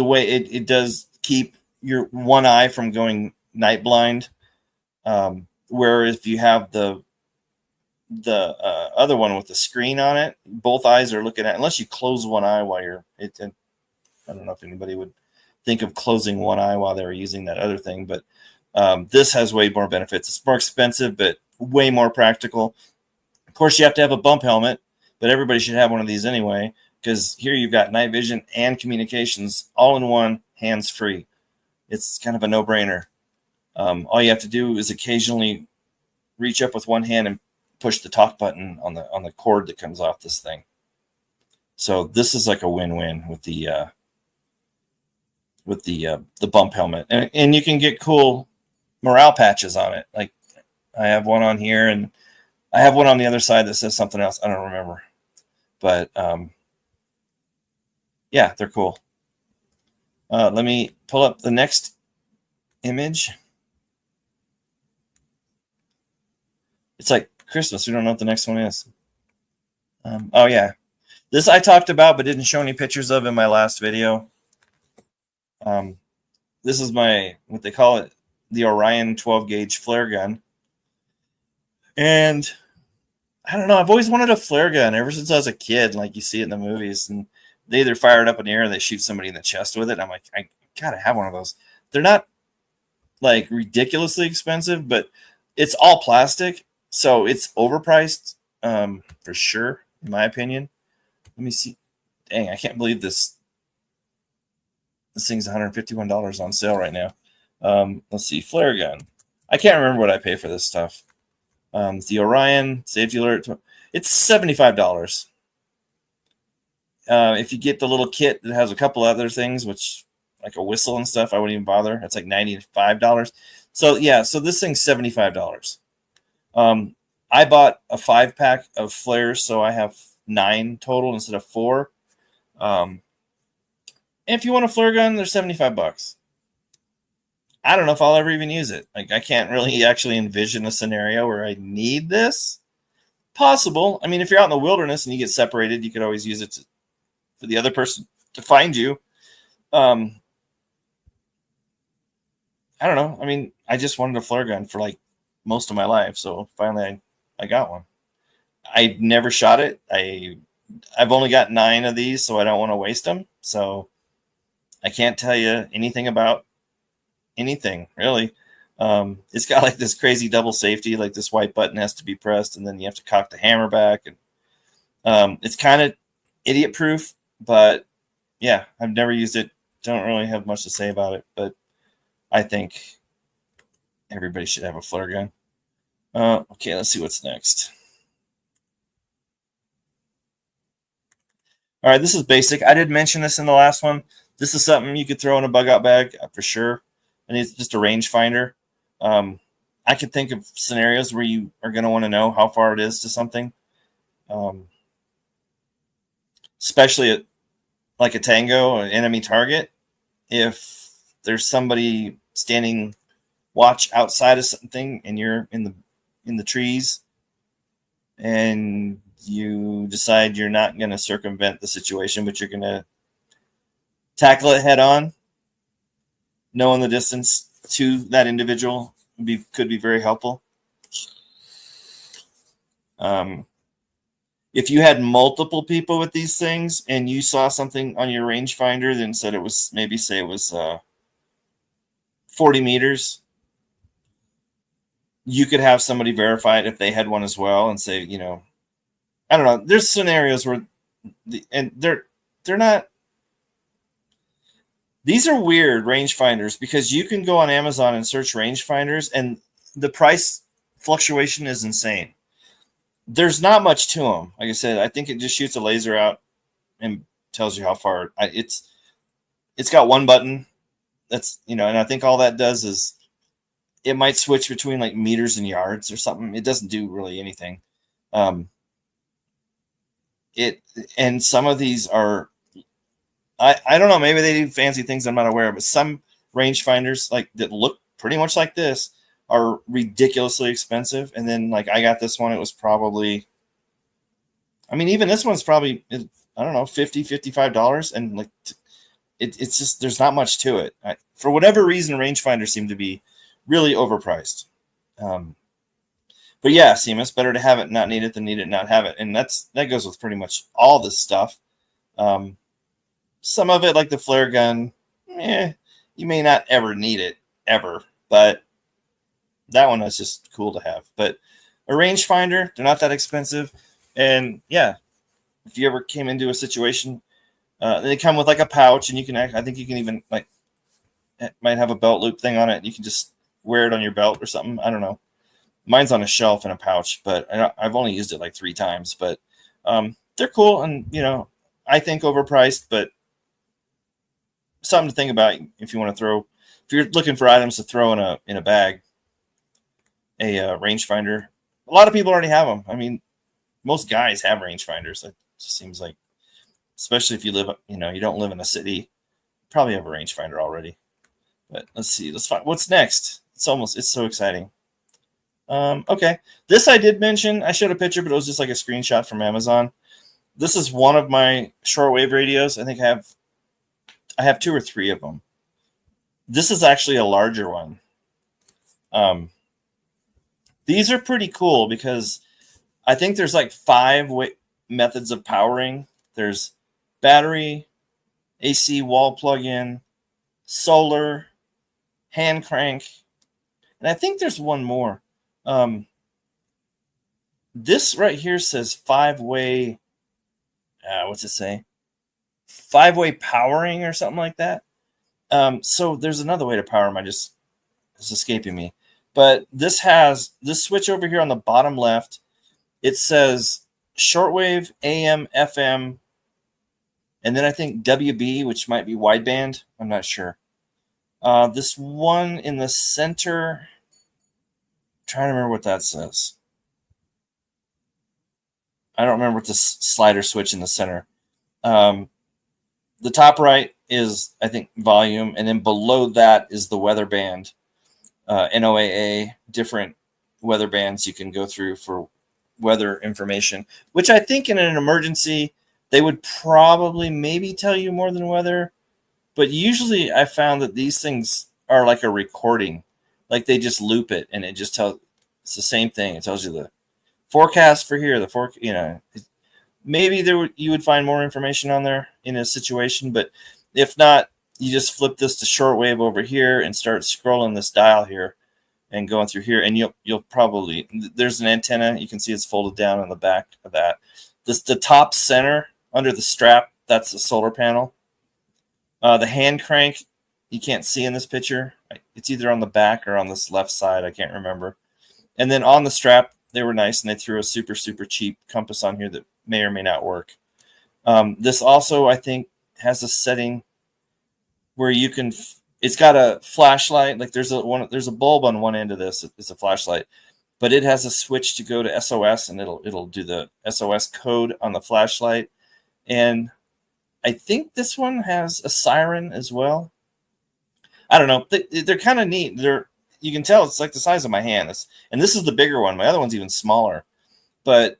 way it does keep your one eye from going night blind. Where if you have the the other one with the screen on it, both eyes are looking at, unless you close one eye while you're it. I don't know if anybody would think of closing one eye while they were using that other thing, but this has way more benefits. It's more expensive, but way more practical. Of course, you have to have a bump helmet, but everybody should have one of these anyway, because here you've got night vision and communications all in one, hands-free. It's kind of a no-brainer. All you have to do is occasionally reach up with one hand and push the talk button on the cord that comes off this thing. So this is like a win-win with the bump helmet, and you can get cool morale patches on it. Like I have one on here, and I have one on the other side that says something else. I don't remember, but yeah, they're cool. Let me pull up the next image. It's like Christmas. We don't know what the next one is. Oh yeah, this I talked about but didn't show any pictures of in my last video. This is what they call it, the Orion 12 gauge flare gun. And I don't know, I've always wanted a flare gun ever since I was a kid, like you see it in the movies. And they either fire it up in the air or they shoot somebody in the chest with it. I'm like, I gotta have one of those. They're not like ridiculously expensive, but it's all plastic, so it's overpriced for sure, in my opinion. Let me see. Dang, I can't believe this thing's $151 on sale right now. Let's see, flare gun. I can't remember what I pay for this stuff. The Orion safety alert, it's $75. If you get the little kit that has a couple other things, which like a whistle and stuff, I wouldn't even bother. It's like $95. So yeah, so this thing's $75. I bought a 5-pack of flares, so I have 9 total instead of 4. If you want a flare gun, they're $75. I don't know if I'll ever even use it. Like, I can't really actually envision a scenario where I need this. Possible. I mean, if you're out in the wilderness and you get separated, you could always use it for the other person to find you. I don't know. I mean, I just wanted a flare gun for like most of my life, so finally I got one. I never shot it. I've only got 9 of these, so I don't want to waste them. So I can't tell you anything about anything really. It's got like this crazy double safety, like this white button has to be pressed, and then you have to cock the hammer back, and it's kind of idiot proof. But yeah, I've never used it. Don't really have much to say about it, but I think everybody should have a flare gun. Okay, let's see what's next. All right, this is basic. I did mention this in the last one. This is something you could throw in a bug out bag for sure. And it's just a rangefinder. I could think of scenarios where you are going to want to know how far it is to something. Especially at like a tango, an enemy target. If there's somebody standing watch outside of something and you're in the trees and you decide you're not going to circumvent the situation, but you're going to tackle it head on, knowing the distance to that individual could be very helpful. If you had multiple people with these things and you saw something on your rangefinder that said it was, maybe say it was 40 meters, you could have somebody verify it if they had one as well and say, you know, I don't know. There's scenarios where, they're not. These are weird rangefinders because you can go on Amazon and search rangefinders and the price fluctuation is insane. There's not much to them. Like I said, I think it just shoots a laser out and tells you how far. It's got one button. That's, you know, and I think all that does is it might switch between like meters and yards or something. It doesn't do really anything. And some of these are, I don't know, maybe they do fancy things I'm not aware of, but some rangefinders like that look pretty much like this are ridiculously expensive. And then like I got this one, it was probably, I mean, even this one's probably, I don't know, $55. And like, it's just, there's not much to it. For whatever reason, rangefinders seem to be really overpriced. But yeah, Seamus, better to have it, not need it, than need it, not have it. And that goes with pretty much all this stuff. Some of it, like the flare gun, you may not ever need it, ever. But that one is just cool to have. But a rangefinder, they're not that expensive. And yeah, if you ever came into a situation, they come with like a pouch, and you can, I think you can even, like, it might have a belt loop thing on it. You can just wear it on your belt or something. I don't know. Mine's on a shelf in a pouch, but I've only used it like 3 times. But they're cool, and I think overpriced, but something to think about if you want to throw. If you're looking for items to throw in a bag, a rangefinder. A lot of people already have them. I mean, most guys have rangefinders. It just seems like, especially if you live, you don't live in a city, probably have a rangefinder already. But let's see. Let's find what's next. It's so exciting. Okay, this I did mention. I showed a picture, but it was just like a screenshot from Amazon. This is one of my shortwave radios. I think I have 2 or 3 of them. This is actually a larger one. These are pretty cool because I think there's like 5 methods of powering. There's battery, AC wall plug-in, solar, hand crank, and I think there's one more. This right here says 5-way. What's it say? 5-way powering or something like that. So there's another way to power them. It's escaping me. But this has this switch over here on the bottom left. It says shortwave, AM, FM, and then I think WB, which might be wideband. I'm not sure. This one in the center, I'm trying to remember what that says. I don't remember what the slider switch in the center. The top right is, I think, volume, and then below that is the weather band, NOAA, different weather bands you can go through for weather information, which I think in an emergency, they would probably maybe tell you more than weather. But usually I found that these things are like a recording. Like they just loop it, and it just tells, it's the same thing. It tells you the forecast for here, maybe you would find more information on there in a situation, but if not, you just flip this to shortwave over here and start scrolling this dial here and going through here, and you'll probably, there's an antenna, you can see it's folded down on the back of that. The top center under the strap, that's the solar panel. The hand crank, you can't see in this picture. It's either on the back or on this left side, I can't remember. And then on the strap, they were nice, and they threw a super, super cheap compass on here that may or may not work. This also, I think, has a setting where you can. It's got a flashlight. Like there's a bulb on one end of this. It's a flashlight, but it has a switch to go to SOS, and it'll do the SOS code on the flashlight. And I think this one has a siren as well. I don't know. They're kind of neat. You can tell it's like the size of my hand. And this is the bigger one. My other one's even smaller. But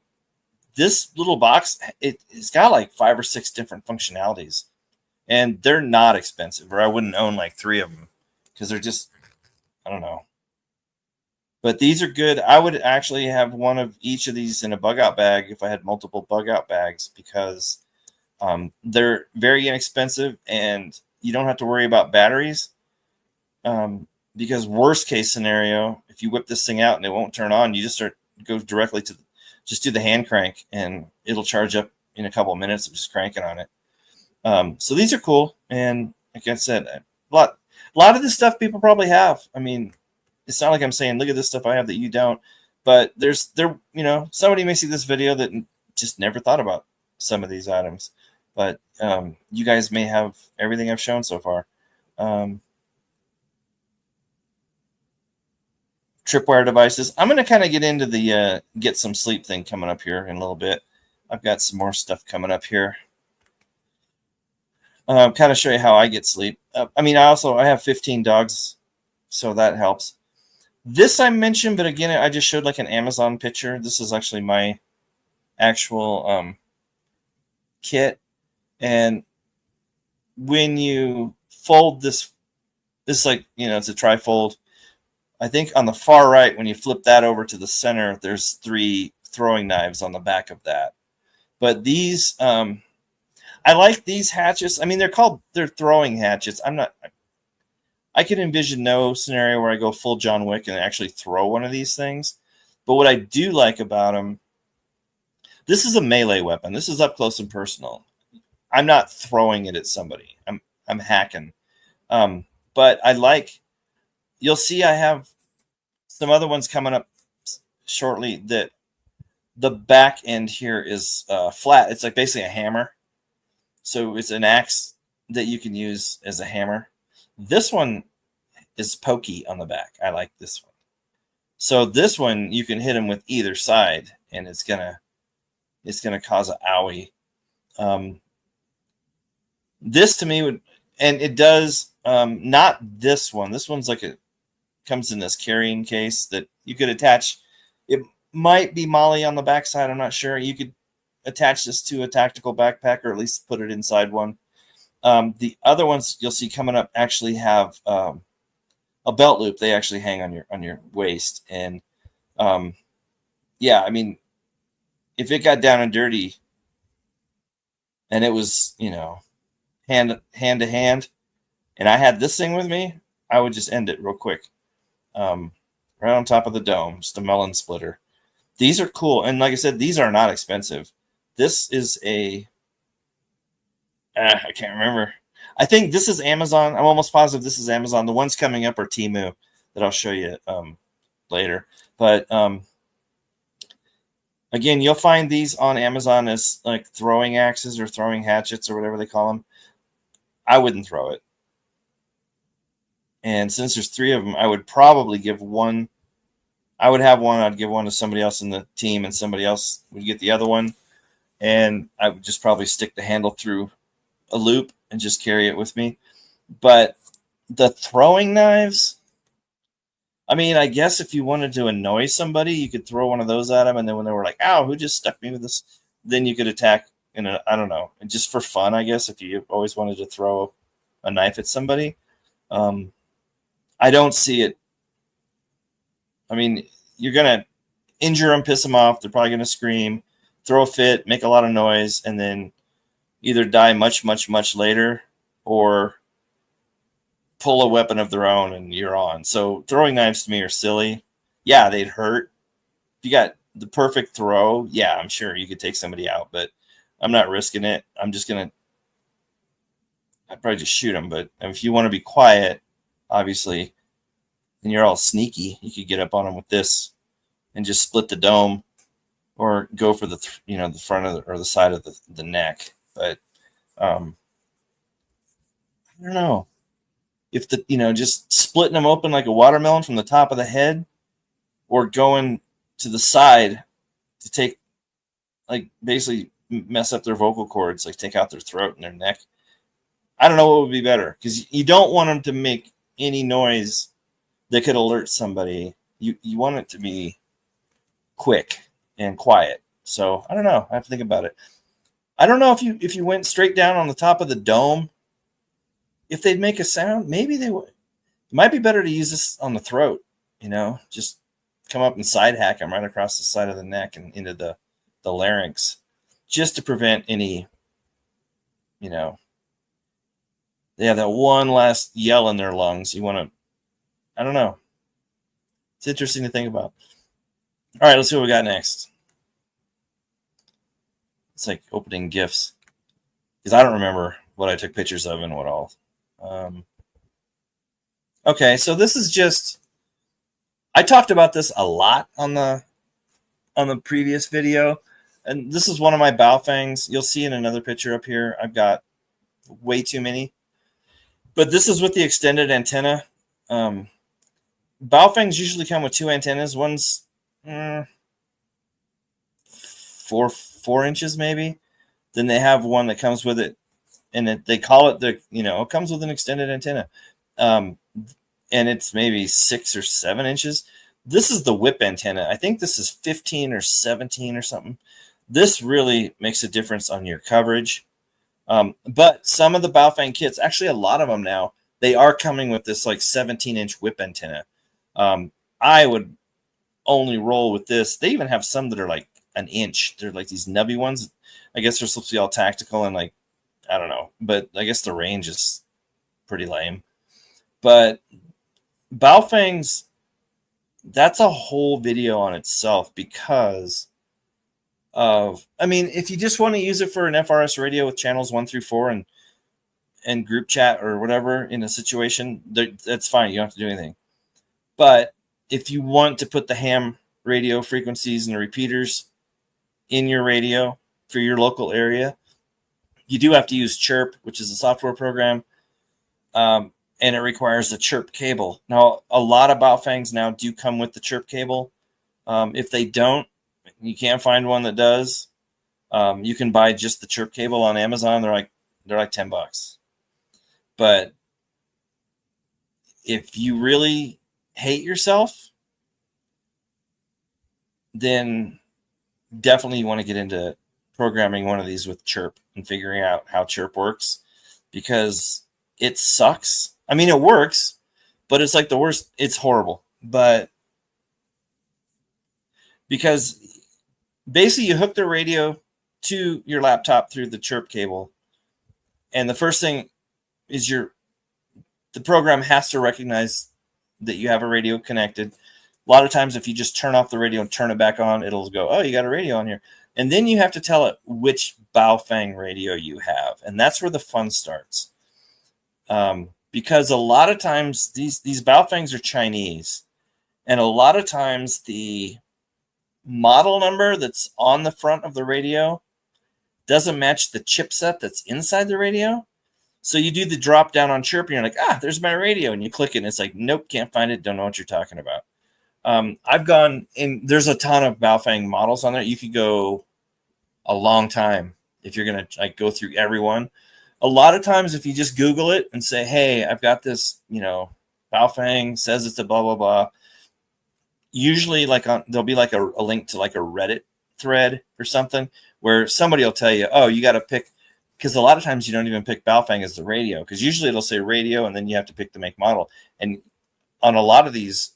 this little box, it's got like 5 or 6 different functionalities. And they're not expensive, or I wouldn't own like 3 of them because they're just, I don't know. But these are good. I would actually have one of each of these in a bug out bag if I had multiple bug out bags, because they're very inexpensive and you don't have to worry about batteries. Because worst case scenario, if you whip this thing out and it won't turn on, you just go directly to just do the hand crank and it'll charge up in a couple of minutes of just cranking on it. So these are cool. And like I said, a lot of this stuff people probably have. I mean, it's not like I'm saying, look at this stuff I have that you don't, but somebody may see this video that just never thought about some of these items, but you guys may have everything I've shown so far. Tripwire devices. I'm going to kind of get into the get some sleep thing coming up here in a little bit. I've got some more stuff coming up here. Kind of show you how I get sleep. I have 15 dogs, so that helps. This I mentioned, but again, I just showed like an Amazon picture. This is actually my actual kit. And when you fold this like, it's a trifold. I think on the far right, when you flip that over to the center, there's 3 throwing knives on the back of that. But these, I like these hatchets. I mean, they're throwing hatchets. I can envision no scenario where I go full John Wick and actually throw one of these things. But what I do like about them, this is a melee weapon. This is up close and personal. I'm not throwing it at somebody. I'm hacking. But I like, you'll see I have some other ones coming up shortly that the back end here is flat. It's like basically a hammer. So it's an axe that you can use as a hammer. This one is pokey on the back. I like this one. So this one you can hit them with either side, and it's gonna cause an owie. This to me would, and it does. Not this one. This one's like comes in this carrying case that you could attach. It might be Molly on the backside. I'm not sure. You could attach this to a tactical backpack, or at least put it inside one. The other ones you'll see coming up actually have a belt loop. They actually hang on your waist, and yeah, I mean, if it got down and dirty, and it was hand to hand, and I had this thing with me, I would just end it real quick, right on top of the dome, just a melon splitter. These are cool, and like I said, these are not expensive. This is I can't remember. I think this is Amazon. I'm almost positive this is Amazon. The ones coming up are Temu that I'll show you later. But again, you'll find these on Amazon as like throwing axes or throwing hatchets or whatever they call them. I wouldn't throw it. And since there's 3 of them, I would probably give one. I would have one. I'd give one to somebody else in the team, and somebody else would get the other one. And I would just probably stick the handle through a loop and just carry it with me. But the throwing knives, I mean, I guess if you wanted to annoy somebody, you could throw one of those at them, and then when they were like, "Ow, who just stuck me with this?" then you could attack. I don't know, just for fun, I guess. If you always wanted to throw a knife at somebody, I don't see it. I mean, you're gonna injure them, piss them off. They're probably gonna scream, throw a fit, make a lot of noise, and then either die much, much, much later, or pull a weapon of their own and you're on. So throwing knives to me are silly. Yeah, they'd hurt. If you got the perfect throw, yeah, I'm sure you could take somebody out, but I'm not risking it. I'd probably just shoot them. But if you want to be quiet, obviously, and you're all sneaky, you could get up on them with this and just split the dome, or go for the front of or the side of the neck. But I don't know if just splitting them open like a watermelon from the top of the head, or going to the side to take, like, basically mess up their vocal cords, like take out their throat and their neck. I don't know what would be better, because you don't want them to make any noise that could alert somebody. You want it to be quick and quiet. So I don't know. I have to think about it. I don't know if you went straight down on the top of the dome, if they'd make a sound. Maybe they would. It might be better to use this on the throat. Just come up and side hack them right across the side of the neck and into the larynx, just to prevent any. They have that one last yell in their lungs. You want to. I don't know. It's interesting to think about. All right, let's see what we got next. It's like opening gifts, because I don't remember what I took pictures of and what all. Okay, so this is just. I talked about this a lot on the previous video, and this is one of my Baofangs. You'll see in another picture up here. I've got way too many, but this is with the extended antenna. Baofangs usually come with 2 antennas. One's 4 inches maybe. Then they have one that comes with it, and they call it it comes with an extended antenna, and it's maybe 6 or 7 inches. This is the whip antenna. I think this is 15 or 17 or something. This really makes a difference on your coverage. But some of the Baofeng kits, actually a lot of them now, they are coming with this like 17-inch whip antenna. I would only roll with this. They even have some that are like an inch. They're like these nubby ones. I guess they're supposed to be all tactical and like, I don't know, but I guess the range is pretty lame. But Baofeng's, that's a whole video on itself because of, I mean, if you just want to use it for an FRS radio with channels 1 through 4 and group chat or whatever in a situation, that's fine. You don't have to do anything. But if you want to put the ham radio frequencies and the repeaters in your radio for your local area, you do have to use Chirp, which is a software program, and it requires a Chirp cable. Now, a lot of Baofengs now do come with the Chirp cable. If they don't, you can't find one that does. You can buy just the Chirp cable on Amazon. They're like $10. But if you really hate yourself, then definitely you want to get into programming one of these with Chirp and figuring out how Chirp works, because it sucks. I mean, it works, but it's like the worst. It's horrible. But because basically you hook the radio to your laptop through the Chirp cable, and the first thing is the program has to recognize that you have a radio connected. A lot of times if you just turn off the radio and turn it back on, it'll go, oh, you got a radio on here. And then you have to tell it which Baofeng radio you have. And that's where the fun starts. Because a lot of times these Baofengs are Chinese. And a lot of times the model number that's on the front of the radio doesn't match the chipset that's inside the radio. So you do the drop down on Chirp and you're like, there's my radio. And you click it and it's like, nope, can't find it. Don't know what you're talking about. I've gone in, there's a ton of Baofeng models on there. You could go a long time if you're going to like go through every one. A lot of times if you just Google it and say, hey, I've got this, Baofeng says it's a blah, blah, blah. Usually there'll be like a link to like a Reddit thread or something where somebody will tell you, oh, you got to pick, because a lot of times you don't even pick Baofeng as the radio, because usually it'll say radio and then you have to pick the make model. And on a lot of these,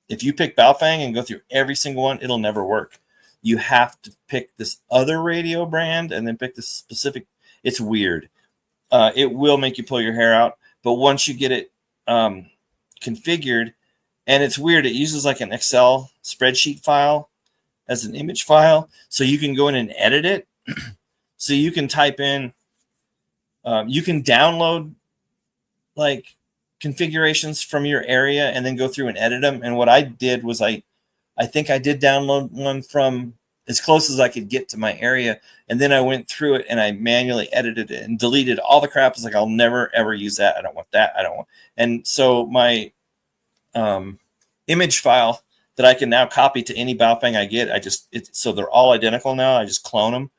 if you pick Baofeng and go through every single one, it'll never work. You have to pick this other radio brand and then pick the specific. It's weird. It will make you pull your hair out. But once you get it configured, and it's weird, it uses like an Excel spreadsheet file as an image file. So you can go in and edit it. So you can type in, you can download like configurations from your area and then go through and edit them. And what I did was I think I did download one from as close as I could get to my area. And then I went through it and I manually edited it and deleted all the crap. It's like, I'll never, ever use that. I don't want that. I don't want. And so my image file that I can now copy to any Baofeng I get, so they're all identical now. I just clone them.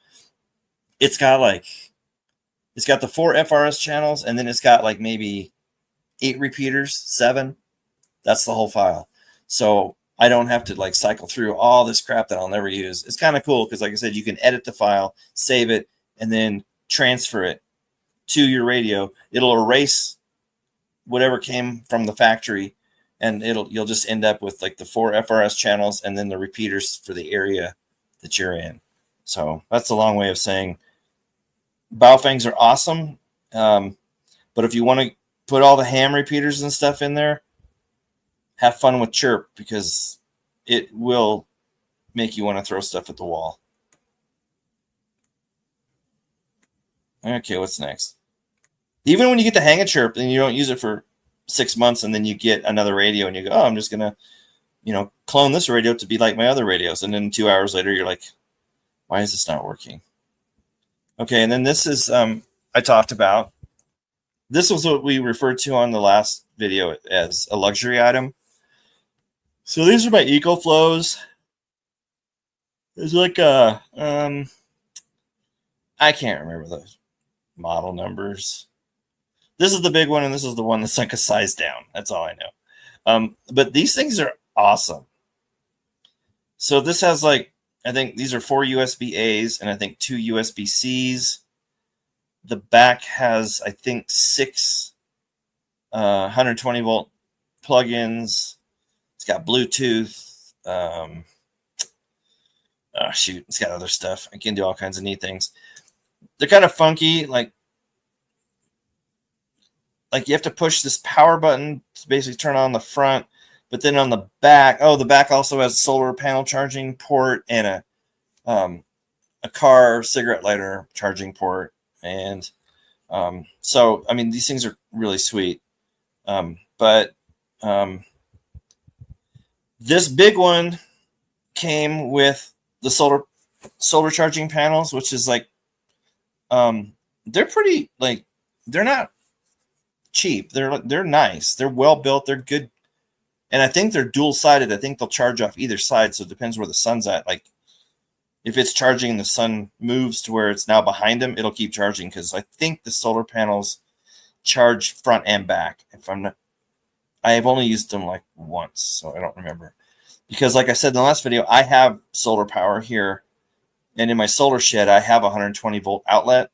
It's got the 4 FRS channels, and then it's got like maybe 8 repeaters, 7. That's the whole file. So I don't have to like cycle through all this crap that I'll never use. It's kind of cool because, like I said, you can edit the file, save it, and then transfer it to your radio. It'll erase whatever came from the factory, and you'll just end up with like the 4 FRS channels and then the repeaters for the area that you're in. So that's a long way of saying Baofengs are awesome. But if you want to put all the ham repeaters and stuff in there, have fun with Chirp, because it will make you want to throw stuff at the wall. Okay, what's next? Even when you get the hang of Chirp and you don't use it for 6 months, and then you get another radio and you go, oh, I'm just going to, clone this radio to be like my other radios. And then 2 hours later, you're like, why is this not working? Okay, and then this is, I talked about, this was what we referred to on the last video as a luxury item. So these are my EcoFlows. There's like I can't remember the model numbers. This is the big one, and this is the one that's like a size down. That's all I know. But these things are awesome. So this has like, I think these are 4 USB-As and I think 2 USB-Cs. The back has, I think, 6 120 volt plugins. It's got Bluetooth. Shoot, it's got other stuff. I can do all kinds of neat things. They're kind of funky, like you have to push this power button to basically turn on the front, but then on the back, the back also has a solar panel charging port and a car cigarette lighter charging port. And so, I mean, these things are really sweet. But this big one came with the solar charging panels, which is like, they're pretty, like, they're not cheap. They're nice. They're well built. They're good. And I think they're dual sided. I think they'll charge off either side. So it depends where the sun's at. Like if it's charging and the sun moves to where it's now behind them, it'll keep charging. Cause I think the solar panels charge front and back. I have only used them like once, so I don't remember. Because like I said in the last video, I have solar power here. And in my solar shed, I have a 120 volt outlet.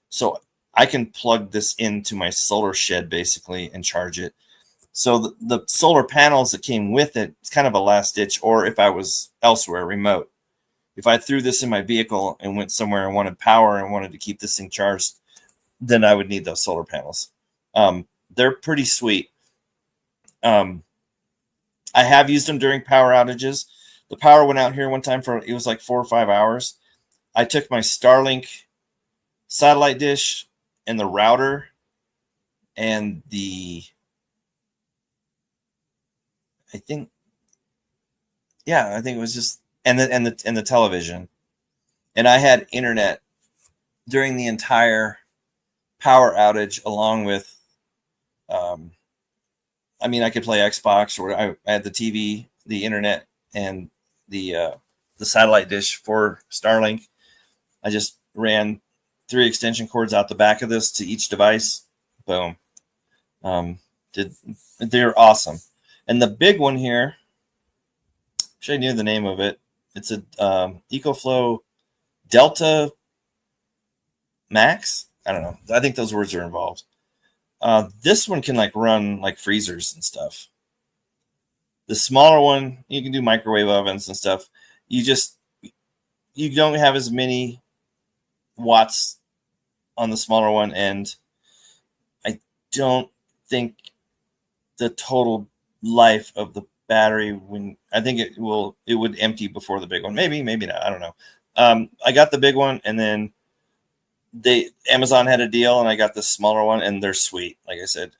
So I can plug this into my solar shed basically and charge it. So the solar panels that came with it, it's kind of a last ditch, or if I was elsewhere remote. If I threw this in my vehicle and went somewhere and wanted power and wanted to keep this thing charged, then I would need those solar panels. They're pretty sweet. I have used them during power outages. The power went out here one time it was like 4 or 5 hours. I took my Starlink satellite dish and the router and I think it was just and the television, and I had internet during the entire power outage, along with I could play Xbox, or I had the TV, the internet, and the satellite dish for Starlink. I just ran 3 extension cords out the back of this to each device. Boom. They're awesome. And the big one here, I wish I knew the name of it. It's a EcoFlow Delta Max. I don't know. I think those words are involved. This one can like run like freezers and stuff. The smaller one, you can do microwave ovens and stuff. You don't have as many watts on the smaller one, and I don't think the total life of the battery, I think it would empty before the big one. Maybe not. I don't know. I got the big one, and then Amazon had a deal, and I got the smaller one, and they're sweet. Like I said,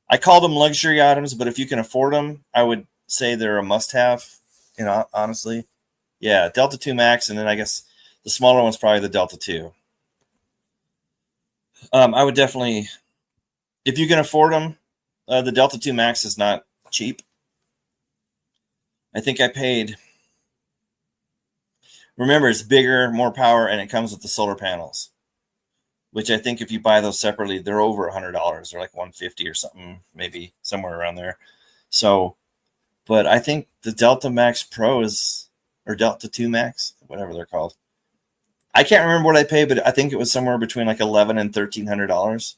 I call them luxury items, but if you can afford them, I would say they're a must-have. Honestly, yeah, Delta 2 Max, and then I guess the smaller one's probably the Delta 2. I would definitely, if you can afford them, the Delta 2 Max is not cheap. I think I paid. Remember, it's bigger, more power, and it comes with the solar panels, which I think if you buy those separately, they're over $100. They're like $150 or something, maybe somewhere around there. So, but I think the Delta Max Pro or Delta 2 Max, whatever they're called. I can't remember what I paid, but I think it was somewhere between like $1,100 and $1,300.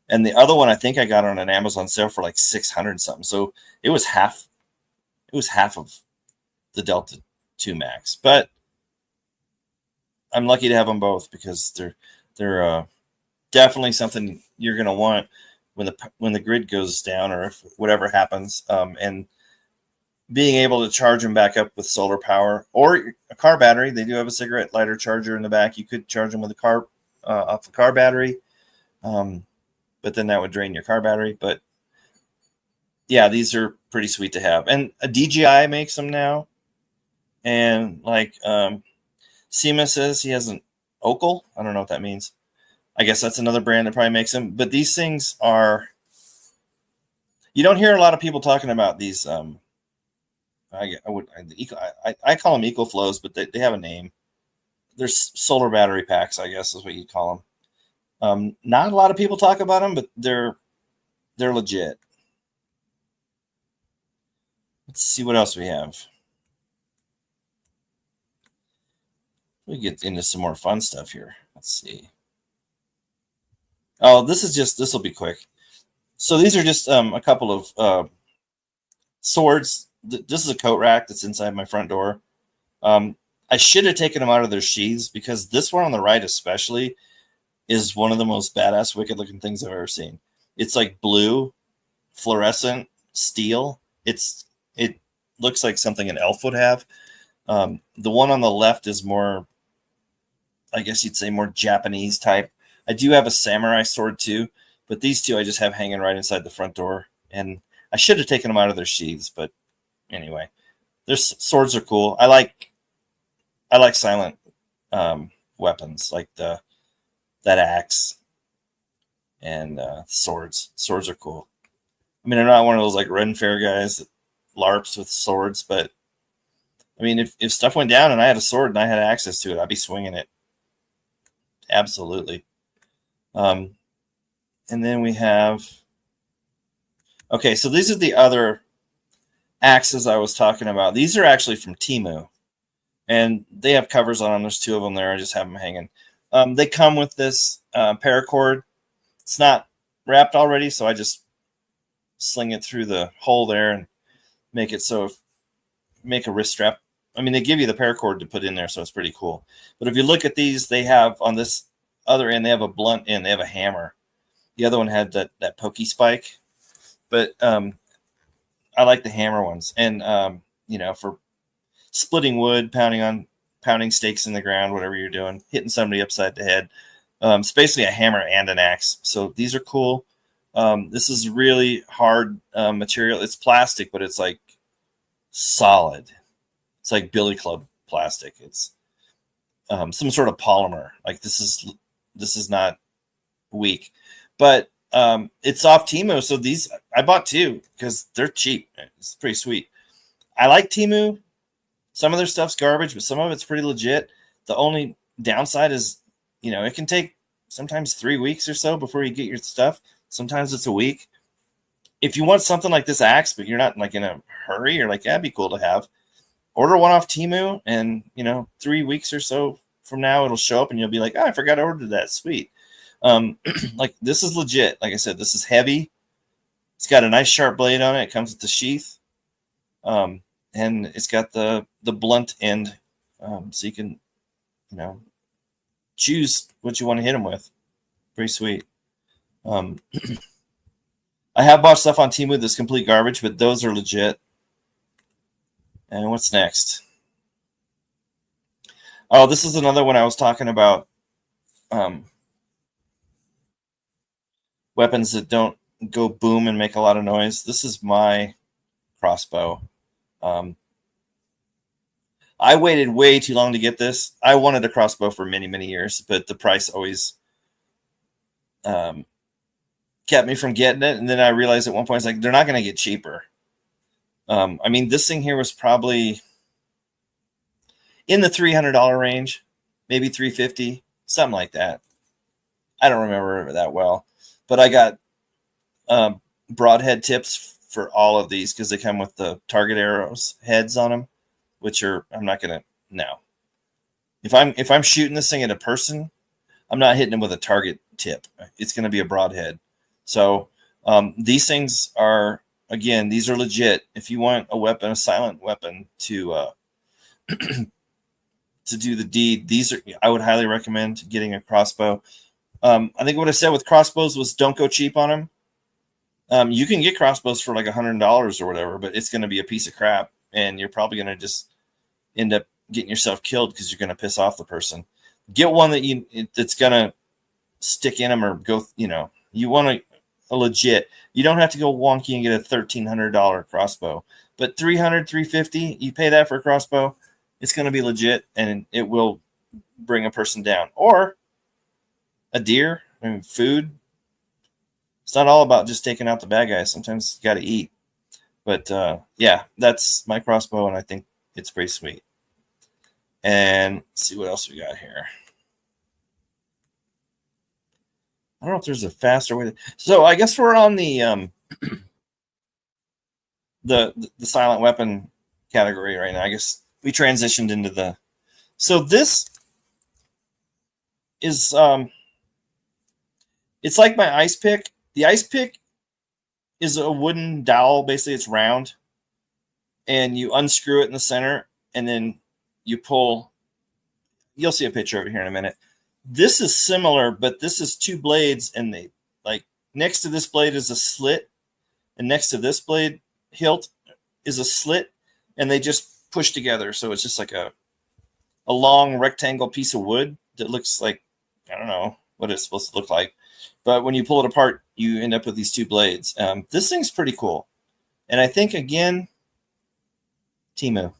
And the other one, I think I got on an Amazon sale for like $600 something. So it was half. It was half of the Delta 2 Max, but I'm lucky to have them both because they're definitely something you're going to want when the grid goes down or if whatever happens. And being able to charge them back up with solar power or a car battery. They do have a cigarette lighter charger in the back. You could charge them with a car off the car battery, but then that would drain your car battery. But yeah, these are pretty sweet to have. And a DJI makes them now. And like Seema says, he has an Ocal. I don't know what that means. I guess that's another brand that probably makes them. But these things are, you don't hear a lot of people talking about these. I call them EcoFlows, but they have a name. They're solar battery packs, I guess is what you'd call them. Not a lot of people talk about them, but they're legit. Let's see what else we have. We get into some more fun stuff here. Let's see. Oh, this will be quick. So these are just a couple of Swords. This is a coat rack that's inside my front door. I should have taken them out of their sheaths because this one on the right, especially, is one of the most badass, wicked looking things I've ever seen. It's like blue, fluorescent steel. It looks like something an elf would have. The one on the left is more, I guess you'd say, more Japanese type. I do have a samurai sword too, but these two I just have hanging right inside the front door, and I should have taken them out of their sheaths, but anyway, their swords are cool. I like silent weapons like that axe and swords. Swords are cool. I mean, I'm not one of those like Ren Fair guys that LARPs with swords, but I mean, if stuff went down and I had a sword and I had access to it, I'd be swinging it. Absolutely. And then we have, okay, so these are the other axes I was talking about. These are actually from Temu, and they have covers on them. There's two of them there. I just have them hanging. They come with this paracord. It's not wrapped already, so I just sling it through the hole there and make it so make a wrist strap. I mean, they give you the paracord to put in there, so it's pretty cool. But if you look at these, they have on this other end, they have a blunt end, they have a hammer. The other one had that pokey spike, but I like the hammer ones. And for splitting wood, pounding stakes in the ground, whatever you're doing, hitting somebody upside the head. It's basically a hammer and an axe. So these are cool. This is really hard material. It's plastic, but it's like solid. It's like billy club plastic. It's some sort of polymer. Like this is not weak, but it's off Temu. So these I bought two because they're cheap. It's pretty sweet. I like Temu. Some of their stuff's garbage, but some of it's pretty legit. The only downside is, it can take sometimes 3 weeks or so before you get your stuff. Sometimes it's a week. If you want something like this axe, but you're not like in a hurry, or like, yeah, it'd be cool to have, order one off Temu, and 3 weeks or so from now it'll show up and you'll be like, oh, I forgot I ordered that. Sweet. Like this is legit. Like I said, this is heavy. It's got a nice sharp blade on it. It comes with the sheath. And it's got the blunt end, so you can, choose what you want to hit them with. Pretty sweet. I have bought stuff on Temu that's complete garbage, but those are legit. And what's next? Oh, this is another one I was talking about. Weapons that don't go boom and make a lot of noise. This is my crossbow. I waited way too long to get this. I wanted a crossbow for many, many years, but the price always kept me from getting it. And then I realized at one point, it's like, they're not going to get cheaper. I mean, this thing here was probably in the $300 range, maybe $350, something like that. I don't remember that well, but I got broadhead tips for all of these because they come with the target arrows heads on them, which are, I'm not going to, no. If I'm shooting this thing at a person, I'm not hitting them with a target tip. It's going to be a broadhead. So these things are, again, these are legit. If you want a weapon, a silent weapon to to do the deed, I would highly recommend getting a crossbow. I think what I said with crossbows was don't go cheap on them. You can get crossbows for like $100 or whatever, but it's going to be a piece of crap, and you're probably going to just end up getting yourself killed because you're going to piss off the person. Get one that's going to stick in them, or go, you want a legit. You don't have to go wonky and get a $1,300 crossbow, but $300, $350, you pay that for a crossbow, it's going to be legit, and it will bring a person down. Or a deer, food. It's not all about just taking out the bad guys. Sometimes you got to eat. But yeah, that's my crossbow, and I think it's pretty sweet. And let's see what else we got here. I don't know if there's a faster way. So I guess we're on the the silent weapon category right now. I guess we transitioned into the. So this is it's like my ice pick. The ice pick is a wooden dowel. Basically, it's round. and you unscrew it in the center, and then you pull. You'll see a picture of it here in a minute. This is similar, but this is two blades, and they like next to this blade is a slit, and next to this blade hilt is a slit, and they just push together. So it's just like a long rectangle piece of wood that looks like, I don't know what it's supposed to look like. But when you pull it apart, you end up with these two blades. This thing's pretty cool. And I think, again, Temu.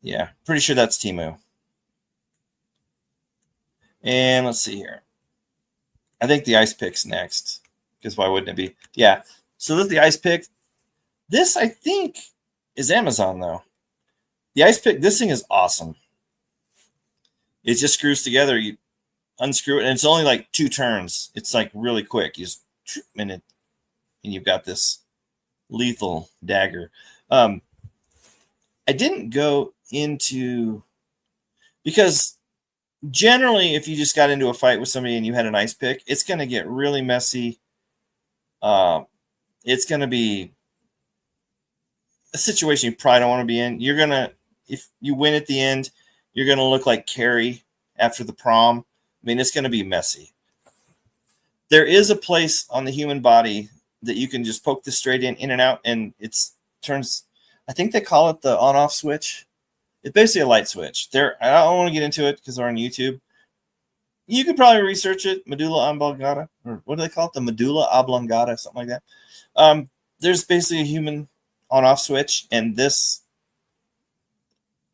Yeah, pretty sure that's Temu. And let's see here. I think the ice pick's next, because why wouldn't it be? Yeah, so this is the ice pick. This, I think, is Amazon, though. The ice pick, this thing is awesome. It just screws together. You unscrew it, and it's only like 2 turns. It's like really quick. You just and you've got this lethal dagger. I didn't go into, because generally, if you just got into a fight with somebody and you had an ice pick, it's going to get really messy. It's going to be a situation you probably don't want to be in. You're going to, if you win at the end, you're going to look like Carrie after the prom. I mean, it's going to be messy. There is a place on the human body that you can just poke this straight in and out, and it's turns, I think they call it the on-off switch. It's basically a light switch. I don't want to get into it because they're on YouTube. You could probably research it, medulla oblongata, or what do they call it? The medulla oblongata, something like that. There's basically a human on-off switch, and this,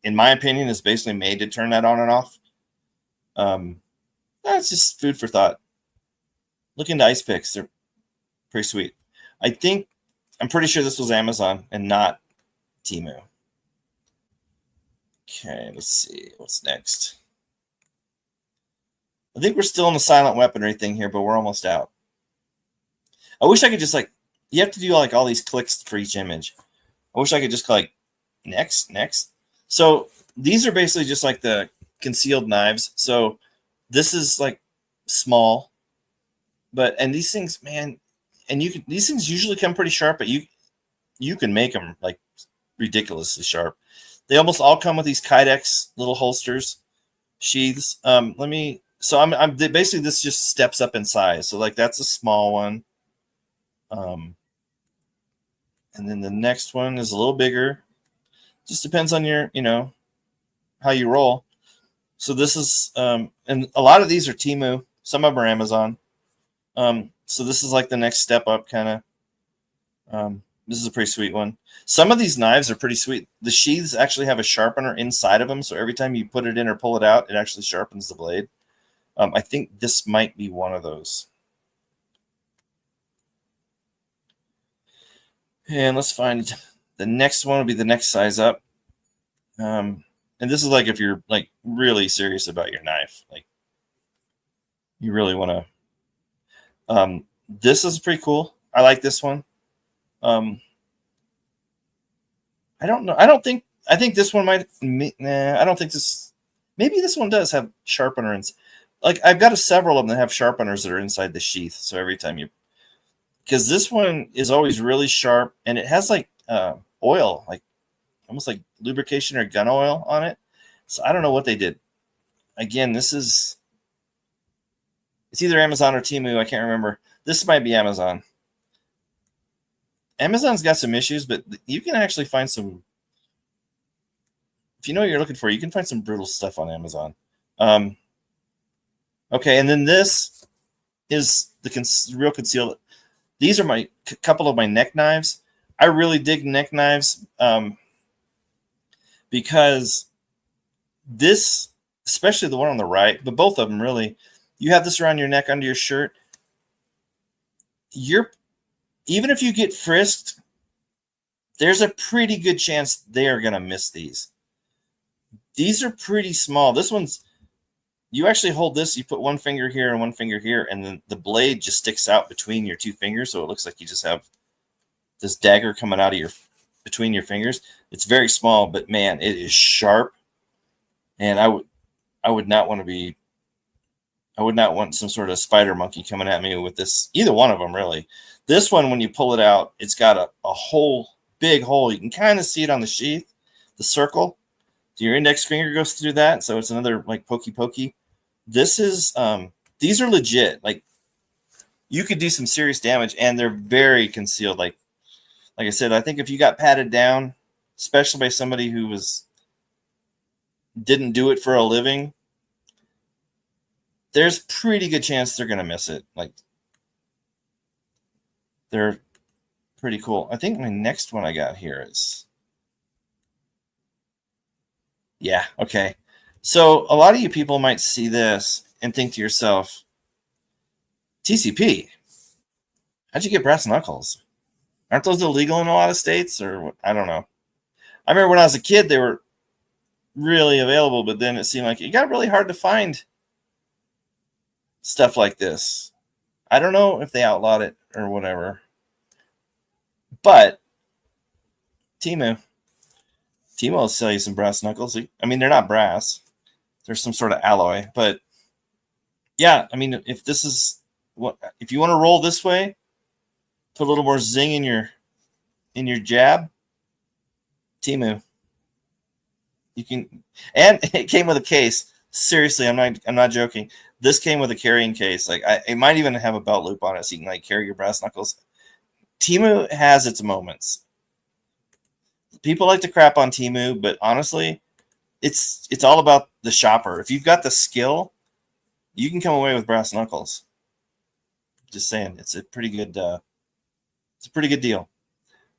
in my opinion, is basically made to turn that on and off. That's just food for thought. Look into ice picks. They're pretty sweet. I'm pretty sure this was Amazon and not Temu. Okay, let's see. What's next? I think we're still in the silent weaponry thing here, but we're almost out. I wish I could just you have to do like all these clicks for each image. I wish I could just like, next. So these are basically just like the concealed knives. So this is like small, and these things, man, and these things usually come pretty sharp, but you can make them like ridiculously sharp. They almost all come with these Kydex little holsters, sheaths. I'm basically, this just steps up in size. So like that's a small one. And then the next one is a little bigger. Just depends on your, how you roll. So this is, and a lot of these are Temu. Some of them are Amazon. So this is like the next step up kind of. This is a pretty sweet one. Some of these knives are pretty sweet. The sheaths actually have a sharpener inside of them. So every time you put it in or pull it out, it actually sharpens the blade. I think this might be one of those. And let's find the next one will be the next size up. And this is like if you're like really serious about your knife, like you really want to. This is pretty cool. I like this one. I don't know. I think this one might. I don't think this. Maybe this one does have sharpeners. Like I've got several of them that have sharpeners that are inside the sheath. So every time because this one is always really sharp, and it has like oil, like almost like lubrication or gun oil on it. So I don't know what they did. Again, it's either Amazon or Temu. I can't remember. This might be Amazon. Amazon's got some issues, but you can actually find some. If you know what you're looking for, you can find some brutal stuff on Amazon. Okay, and then this is the real concealed. These are my couple of my neck knives. I really dig neck knives because this, especially the one on the right, but both of them really, you have this around your neck under your shirt. Even if you get frisked, there's a pretty good chance they are going to miss these. These are pretty small. This one's, you actually hold this, you put one finger here and one finger here, and then the blade just sticks out between your two fingers, so it looks like you just have this dagger coming out of between your fingers. It's very small, but man, it is sharp. And I would not want some sort of spider monkey coming at me with this, either one of them really. This one, when you pull it out, it's got a hole big hole. You can kind of see it on the sheath, the circle. So your index finger goes through that, so it's another like pokey. This is these are legit. Like you could do some serious damage, and they're very concealed. Like I said, I think if you got patted down, especially by somebody who didn't do it for a living, there's pretty good chance they're gonna miss it. Like they're pretty cool. I think my next one I got here is, yeah, okay. So a lot of you people might see this and think to yourself, TCP, how'd you get brass knuckles? Aren't those illegal in a lot of states? Or I don't know. I remember when I was a kid, they were really available, but then it seemed like it got really hard to find stuff like this. I don't know if they outlawed it or whatever. But Temu will sell you some brass knuckles. I mean, they're not brass. There's some sort of alloy. But yeah, I mean, if you want to roll this way, put a little more zing in your jab, Temu. You can, and it came with a case. Seriously, I'm not joking. This came with a carrying case. Like it might even have a belt loop on it, so you can like carry your brass knuckles. Temu has its moments. People like to crap on Temu, but honestly, it's all about the shopper. If you've got the skill, you can come away with brass knuckles. Just saying, it's a pretty good deal.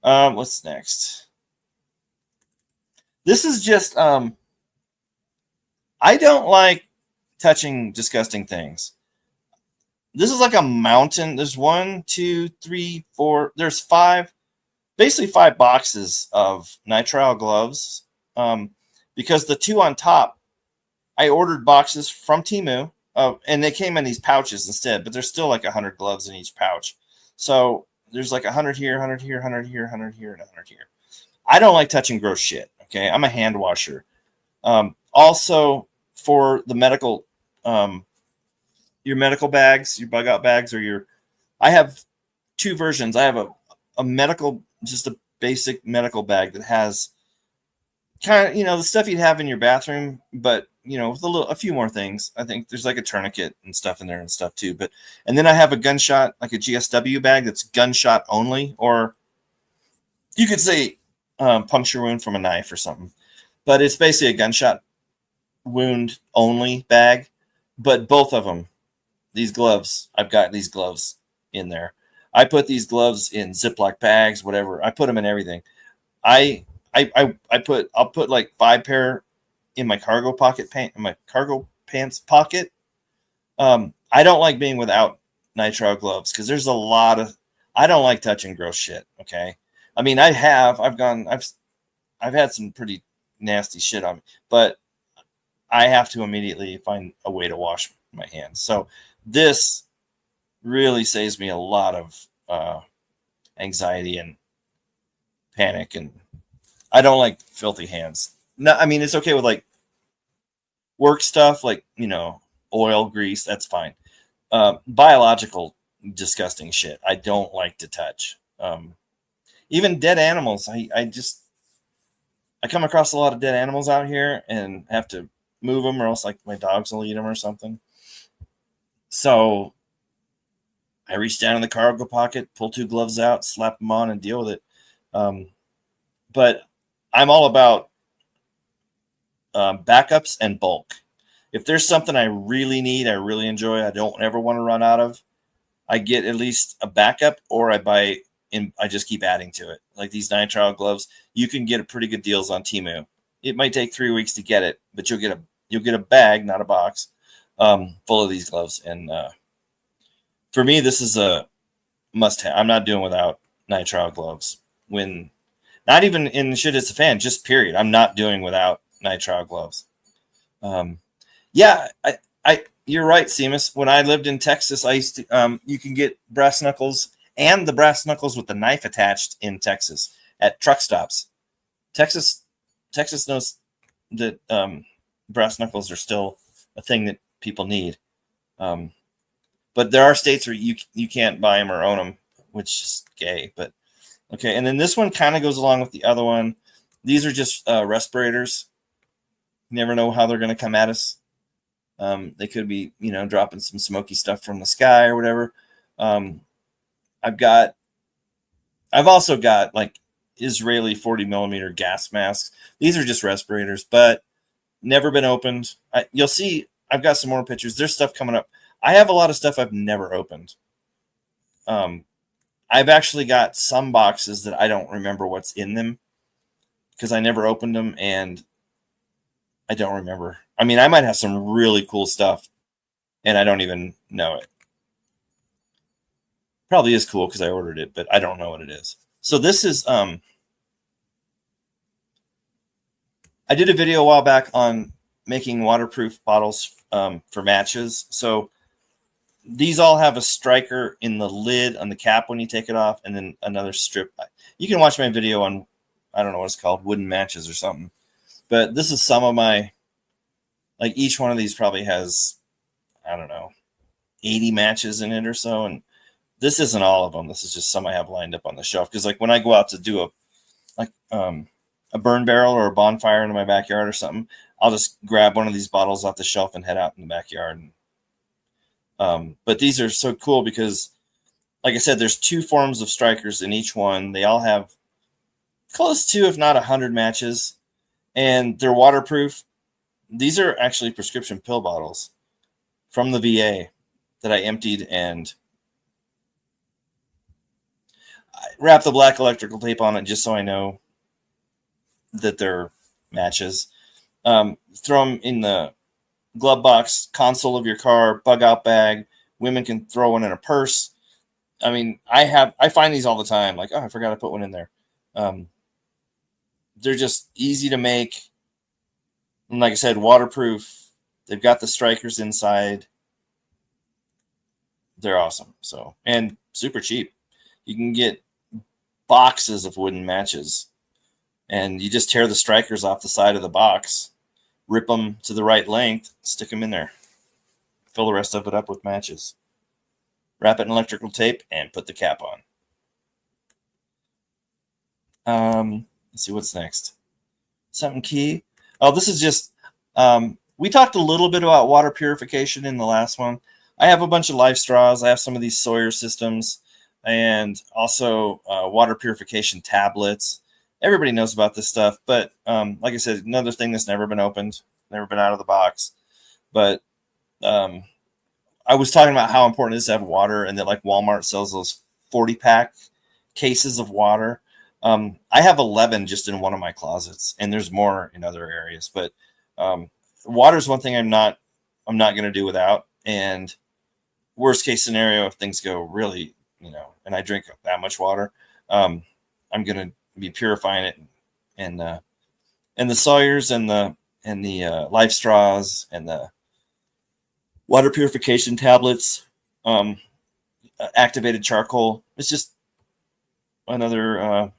What's next? This is just I don't like touching disgusting things. This is like a mountain. There's 1, 2, 3, 4. There's 5, basically 5 boxes of nitrile gloves. Because the 2 on top, I ordered boxes from Temu, and they came in these pouches instead. But there's still like 100 gloves in each pouch. So there's like 100 here, 100 here, 100 here, 100 here, and 100 here. I don't like touching gross shit. Okay, I'm a hand washer. Also, for the medical, your medical bags, your bug out bags, I have 2 versions. I have a medical, just a basic medical bag that has kind of, the stuff you'd have in your bathroom, but with a few more things. I think there's like a tourniquet and stuff in there and stuff too. And then I have a gunshot, like a GSW bag that's gunshot only, or you could say puncture wound from a knife or something. But it's basically a gunshot wound only bag. But both of them, these gloves, I've got these gloves in there. I put these gloves in Ziploc bags, whatever. I put them in everything. I'll put like 5 pair in my cargo pants pocket. I don't like being without nitrile gloves because there's I don't like touching gross shit. Okay. I mean, I've had some pretty nasty shit on me, but I have to immediately find a way to wash my hands. So this really saves me a lot of anxiety and panic, and I don't like filthy hands. No, I mean, it's okay with like work stuff, like, oil, grease, that's fine. Biological, disgusting shit, I don't like to touch. Even dead animals, I come across a lot of dead animals out here and have to move them, or else like my dogs will eat them or something. So I reach down in the cargo pocket, pull 2 gloves out, slap them on, and deal with it. But I'm all about backups and bulk. If there's something I really need, I really enjoy, I don't ever want to run out of, I get at least a backup, or I just keep adding to it. Like these nitrile gloves, you can get pretty good deals on Temu. It might take 3 weeks to get it, but you'll get a bag, not a box, full of these gloves. And for me, this is a must-have. I'm not doing without nitrile gloves. When not even in shit it's a fan, just period. I'm not doing without nitrile gloves. Yeah, you're right, Seamus. When I lived in Texas, I used to you can get brass knuckles and the brass knuckles with the knife attached in Texas at truck stops. Texas knows that brass knuckles are still a thing that people need. But there are states where you can't buy them or own them, which is gay. But Okay, and then this one kind of goes along with the other one. These are just respirators. You never know how they're going to come at us. They could be, dropping some smoky stuff from the sky or whatever. Um, I've also got like Israeli 40 millimeter gas masks. These are just respirators, but never been opened. You'll see, I've got some more pictures. There's stuff coming up. I have a lot of stuff I've never opened. I've actually got some boxes that I don't remember what's in them because I never opened them and I don't remember. I mean, I might have some really cool stuff and I don't even know it. Probably is cool because I ordered it, but I don't know what it is. So this is I did a video a while back on making waterproof bottles for matches. So these all have a striker in the lid on the cap when you take it off, and then another strip. You can watch my video on, I don't know what it's called, wooden matches or something. But this is some of my, like each one of these probably has, I don't know, 80 matches in it or so. And this isn't all of them. This is just some I have lined up on the shelf. Because like when I go out to do a burn barrel or a bonfire in my backyard or something, I'll just grab one of these bottles off the shelf and head out in the backyard. But these are so cool because, like I said, there's two forms of strikers in each one. They all have close to, if not 100 matches, and they're waterproof. These are actually prescription pill bottles from the VA that I emptied, and I wrapped the black electrical tape on it just so I know that they're matches. Throw them in the glove box, console of your car, bug out bag. Women can throw one in a purse. I mean, I find these all the time. Like, oh, I forgot to put one in there. They're just easy to make. And like I said, waterproof. They've got the strikers inside. They're awesome. So, and super cheap. You can get boxes of wooden matches, and you just tear the strikers off the side of the box, rip them to the right length, stick them in there, fill the rest of it up with matches, wrap it in electrical tape, and put the cap on. Let's see what's next. Something key. Oh, this is just, we talked a little bit about water purification in the last one. I have a bunch of life straws. I have some of these Sawyer systems and also water purification tablets. Everybody knows about this stuff, but like I said, another thing that's never been opened, never been out of the box. But I was talking about how important it is to have water, and that like Walmart sells those 40-pack cases of water. I have 11 just in one of my closets, and there's more in other areas. But water is one thing I'm not going to do without. And worst case scenario, if things go really, and I drink that much water, I'm going to be purifying it, and the Sawyers and the life straws and the water purification tablets, activated charcoal. It's just another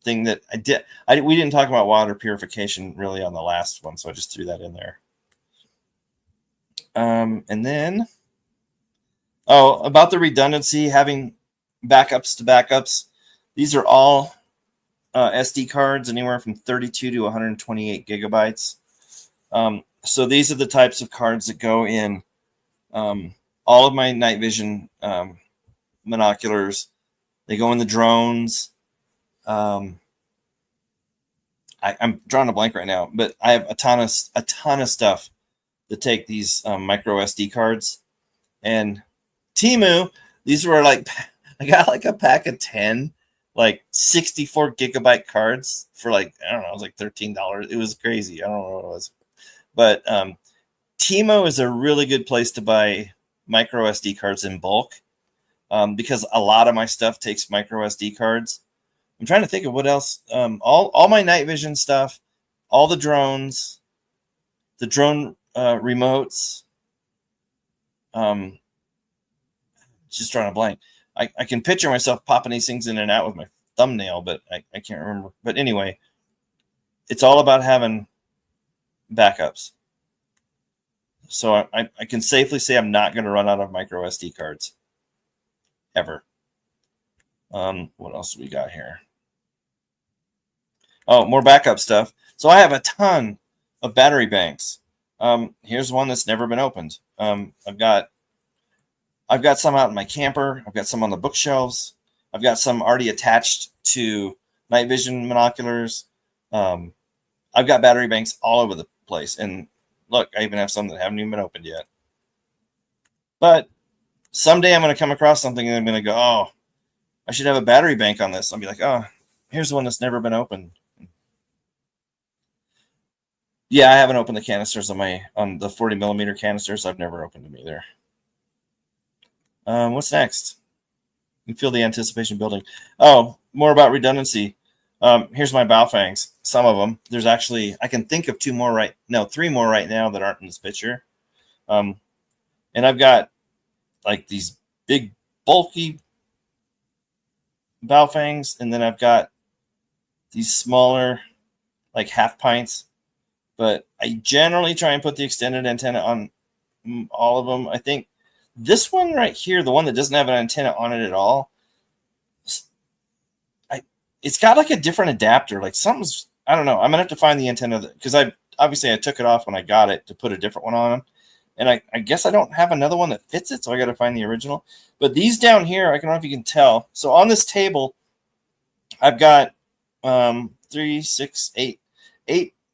thing that we didn't talk about water purification really on the last one, so I just threw that in there. And then, about the redundancy, having backups to backups. These are all SD cards, anywhere from 32 to 128 gigabytes. So these are the types of cards that go in all of my night vision monoculars. They go in the drones. I'm drawing a blank right now, but I have a ton of stuff to take these micro SD cards. And Temu, these were like, I got like a pack of 10, like 64 gigabyte cards for like, I don't know, it was like $13. It was crazy. I don't know what it was. But Temu is a really good place to buy micro SD cards in bulk, because a lot of my stuff takes micro SD cards. I'm trying to think of what else. All my night vision stuff, all the drones, the drone remotes. Just drawing a blank. I can picture myself popping these things in and out with my thumbnail, but I can't remember. But anyway, it's all about having backups. So I can safely say I'm not going to run out of micro SD cards ever. What else do we got here? Oh, more backup stuff. So I have a ton of battery banks. Here's one that's never been opened. I've got some out in my camper. I've got some on the bookshelves. I've got some already attached to night vision binoculars. Um, I've got battery banks all over the place. And look, I even have some that haven't even been opened yet. But someday I'm going to come across something and I'm going to go, oh, I should have a battery bank on this. I'll be like, oh, here's the one that's never been opened. Yeah, I haven't opened the canisters on the 40 millimeter canisters. I've never opened them either. What's next? You feel the anticipation building. Oh, more about redundancy. Here's my Baofangs. Some of them. There's actually, I can think of three more right now that aren't in this picture. And I've got like these big, bulky Baofangs, and then I've got these smaller, like half pints. But I generally try and put the extended antenna on all of them. I think this one right here, the one that doesn't have an antenna on it at all, it's got like a different adapter. Like something's, I don't know. I'm gonna have to find the antenna because I took it off when I got it to put a different one on, and I guess I don't have another one that fits it, so I got to find the original. But these down here, I don't know if you can tell. So on this table, I've got 3, 6, 8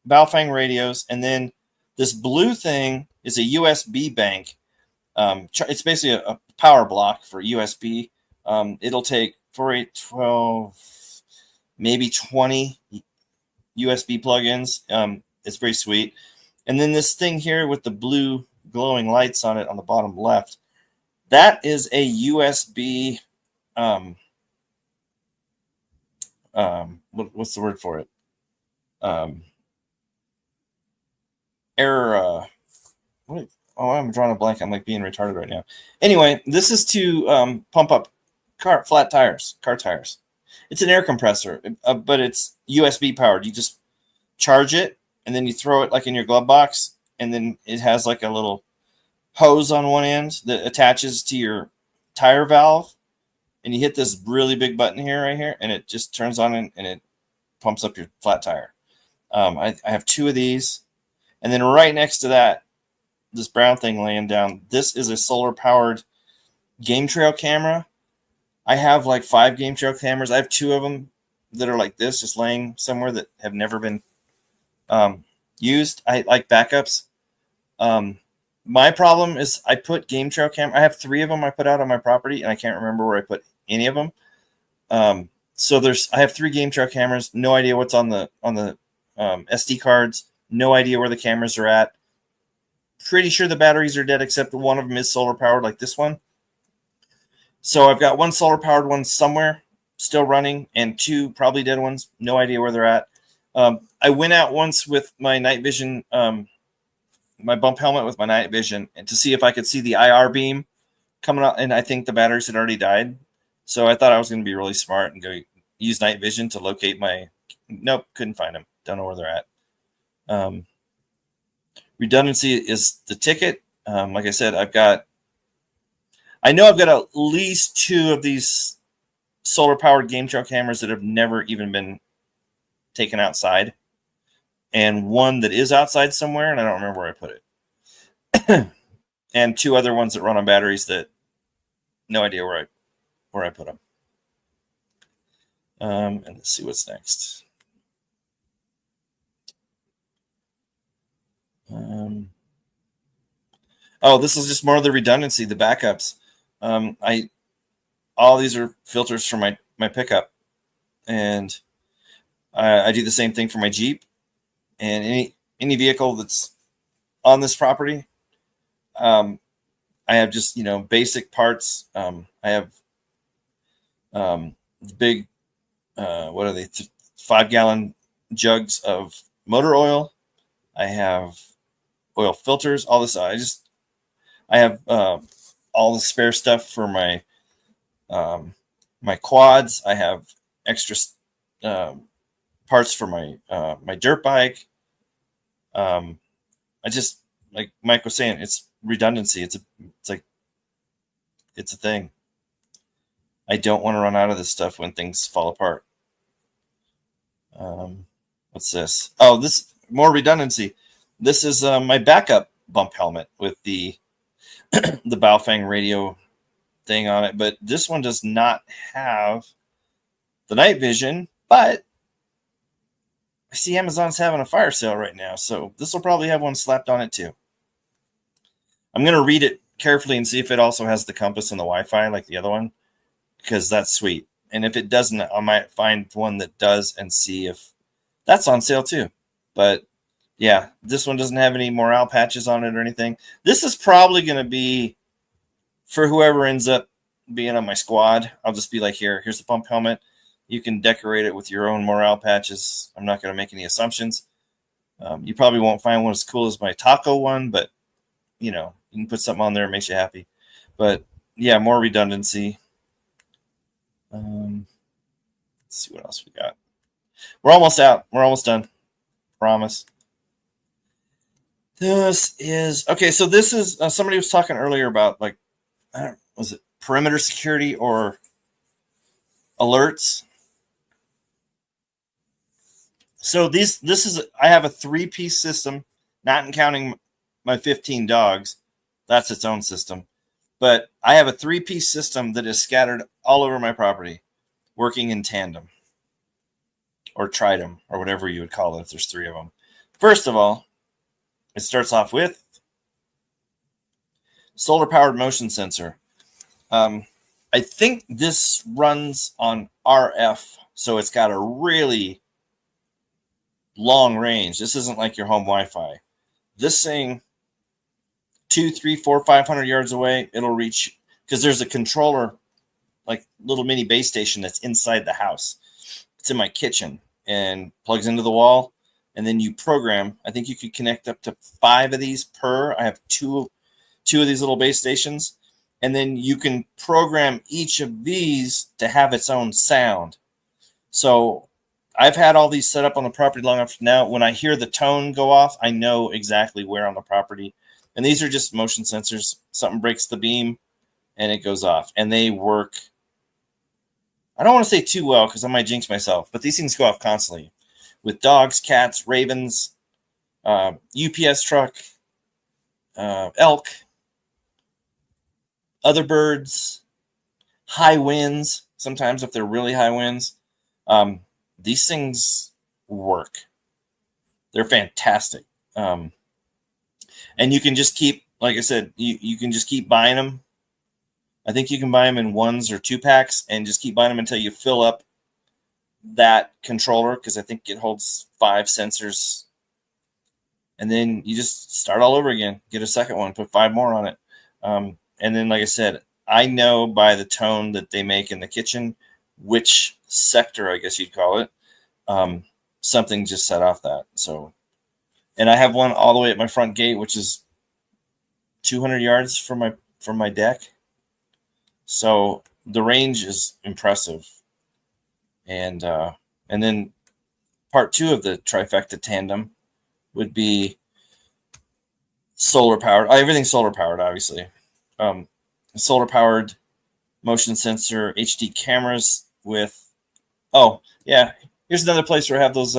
Baofeng radios, and then this blue thing is a USB bank. It's basically a power block for USB. It'll take 4, 8, 12, maybe 20 USB plugins. It's very sweet. And then this thing here with the blue glowing lights on it on the bottom left, that is a USB. What's the word for it? Air. I'm drawing a blank. I'm like being retarded right now. Anyway, this is to pump up car tires. It's an air compressor, but it's USB powered. You just charge it, and then you throw it like in your glove box, and then it has like a little hose on one end that attaches to your tire valve, and you hit this really big button here, right here, and it just turns on and it pumps up your flat tire. I have 2 of these, and then right next to that, this brown thing laying down, this is a solar powered game trail camera. I have like 5 game trail cameras. I have 2 of them that are like this, just laying somewhere that have never been used. I like backups. My problem is I put game trail camera. I have 3 of them I put out on my property, and I can't remember where I put any of them. So I have 3 game trail cameras. No idea what's on the SD cards. No idea where the cameras are at. Pretty sure the batteries are dead, except one of them is solar powered, like this one. So I've got 1 solar powered one somewhere still running, and 2 probably dead ones. No idea where they're at. I went out once with my night vision, my bump helmet with my night vision, and to see if I could see the IR beam coming out, and I think the batteries had already died. So I thought I was going to be really smart and go use night vision to locate my. Nope, couldn't find them. Don't know where they're at. Redundancy is the ticket. Like I said, I know I've got at least 2 of these solar powered game trail cameras that have never even been taken outside, and 1 that is outside somewhere, and I don't remember where I put it. And 2 other ones that run on batteries that no idea where I put them. And let's see what's next. This is just more of the redundancy, the backups. All these are filters for my pickup, and I do the same thing for my Jeep and any vehicle that's on this property. I have just basic parts. I have big 5-gallon jugs of motor oil. I have oil filters. All this. I have all the spare stuff for my my quads. I have extra parts for my dirt bike. I just, like Mike was saying, it's redundancy. It's a thing. I don't want to run out of this stuff when things fall apart. What's this? Oh, this more redundancy. This is my backup bump helmet with the the Baofeng radio thing on it, but this one does not have the night vision, but I see Amazon's having a fire sale right now, so this will probably have one slapped on it too. I'm going to read it carefully and see if it also has the compass and the Wi-Fi like the other one, because that's sweet. And if it doesn't, I might find one that does and see if that's on sale too. But yeah, this one doesn't have any morale patches on it or anything. This is probably going to be for whoever ends up being on my squad. I'll just be like, here's the pump helmet. You can decorate it with your own morale patches. I'm not going to make any assumptions. You probably won't find one as cool as my taco one, but you can put something on there that makes you happy. But yeah, more redundancy. Let's see what else we got. We're almost out. We're almost done. Promise. This is okay. So this is somebody was talking earlier about was it perimeter security or alerts? So this is I have a 3-piece system, not counting my 15 dogs. That's its own system. But I have a 3-piece system that is scattered all over my property, working in tandem or tridem or whatever you would call it if there's 3 of them. First of all, it starts off with solar-powered motion sensor. I think this runs on RF, so it's got a really long range. This isn't like your home Wi-Fi. This thing, 2, 3, 4, 500 yards away, it'll reach, because there's a controller, like little mini base station that's inside the house. It's in my kitchen and plugs into the wall. And then you program, I think you could connect up to 5 of these per. I have two of these little base stations. And then you can program each of these to have its own sound. So I've had all these set up on the property long enough now. When I hear the tone go off, I know exactly where on the property. And these are just motion sensors. Something breaks the beam and it goes off. And they work, I don't want to say too well because I might jinx myself, but these things go off constantly with dogs, cats, ravens, UPS truck, elk, other birds, high winds. Sometimes if they're really high winds, these things work. They're fantastic. And you can just keep, like I said, you can just keep buying them. I think you can buy them in 1s or 2-packs and just keep buying them until you fill up that controller, because I think it holds 5 sensors. And then you just start all over again. Get a second one, put 5 more on it. And then, like I said, I know by the tone that they make in the kitchen which sector, I guess you'd call it, something just set off that. So, and I have one all the way at my front gate, which is 200 yards from my deck. So the range is impressive. And then part 2 of the trifecta tandem would be solar powered. Everything's solar powered, obviously. Solar powered motion sensor HD cameras with, here's another place where I have those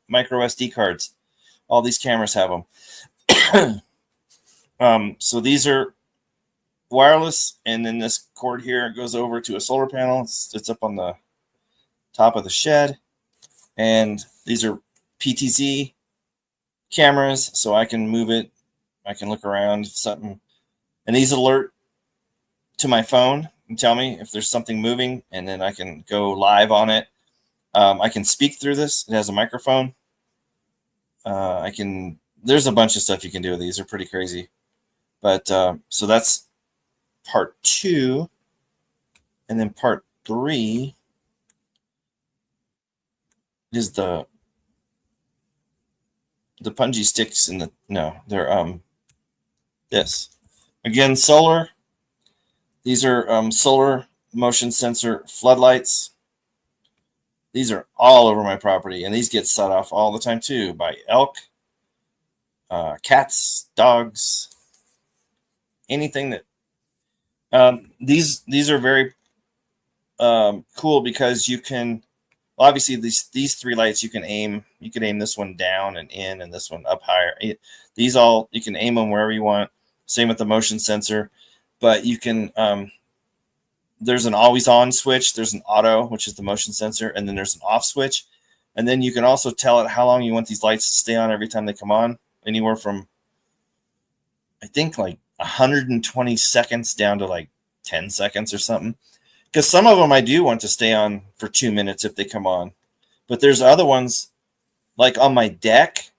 micro SD cards. All these cameras have them. So these are wireless, and then this cord here goes over to a solar panel. It's up on the top of the shed, and these are PTZ cameras, so I can move it. I can look around if something, and these alert to my phone and tell me if there's something moving, and then I can go live on it. I can speak through this. It has a microphone. There's a bunch of stuff you can do with these. They're pretty crazy. But so that's part 2. And then part 3 is the punji sticks in they're this. Again, solar. These are solar motion sensor floodlights. These are all over my property, and these get set off all the time too by elk, cats, dogs, anything that. These are very cool because you can, obviously these three lights you can aim this one down and in, and this one up higher. These all, you can aim them wherever you want. Same with the motion sensor, but you can, there's an always on switch, there's an auto, which is the motion sensor, and then there's an off switch. And then you can also tell it how long you want these lights to stay on every time they come on, anywhere from, I think, like 120 seconds down to like 10 seconds or something. Because some of them I do want to stay on for 2 minutes if they come on. But there's other ones, like on my deck,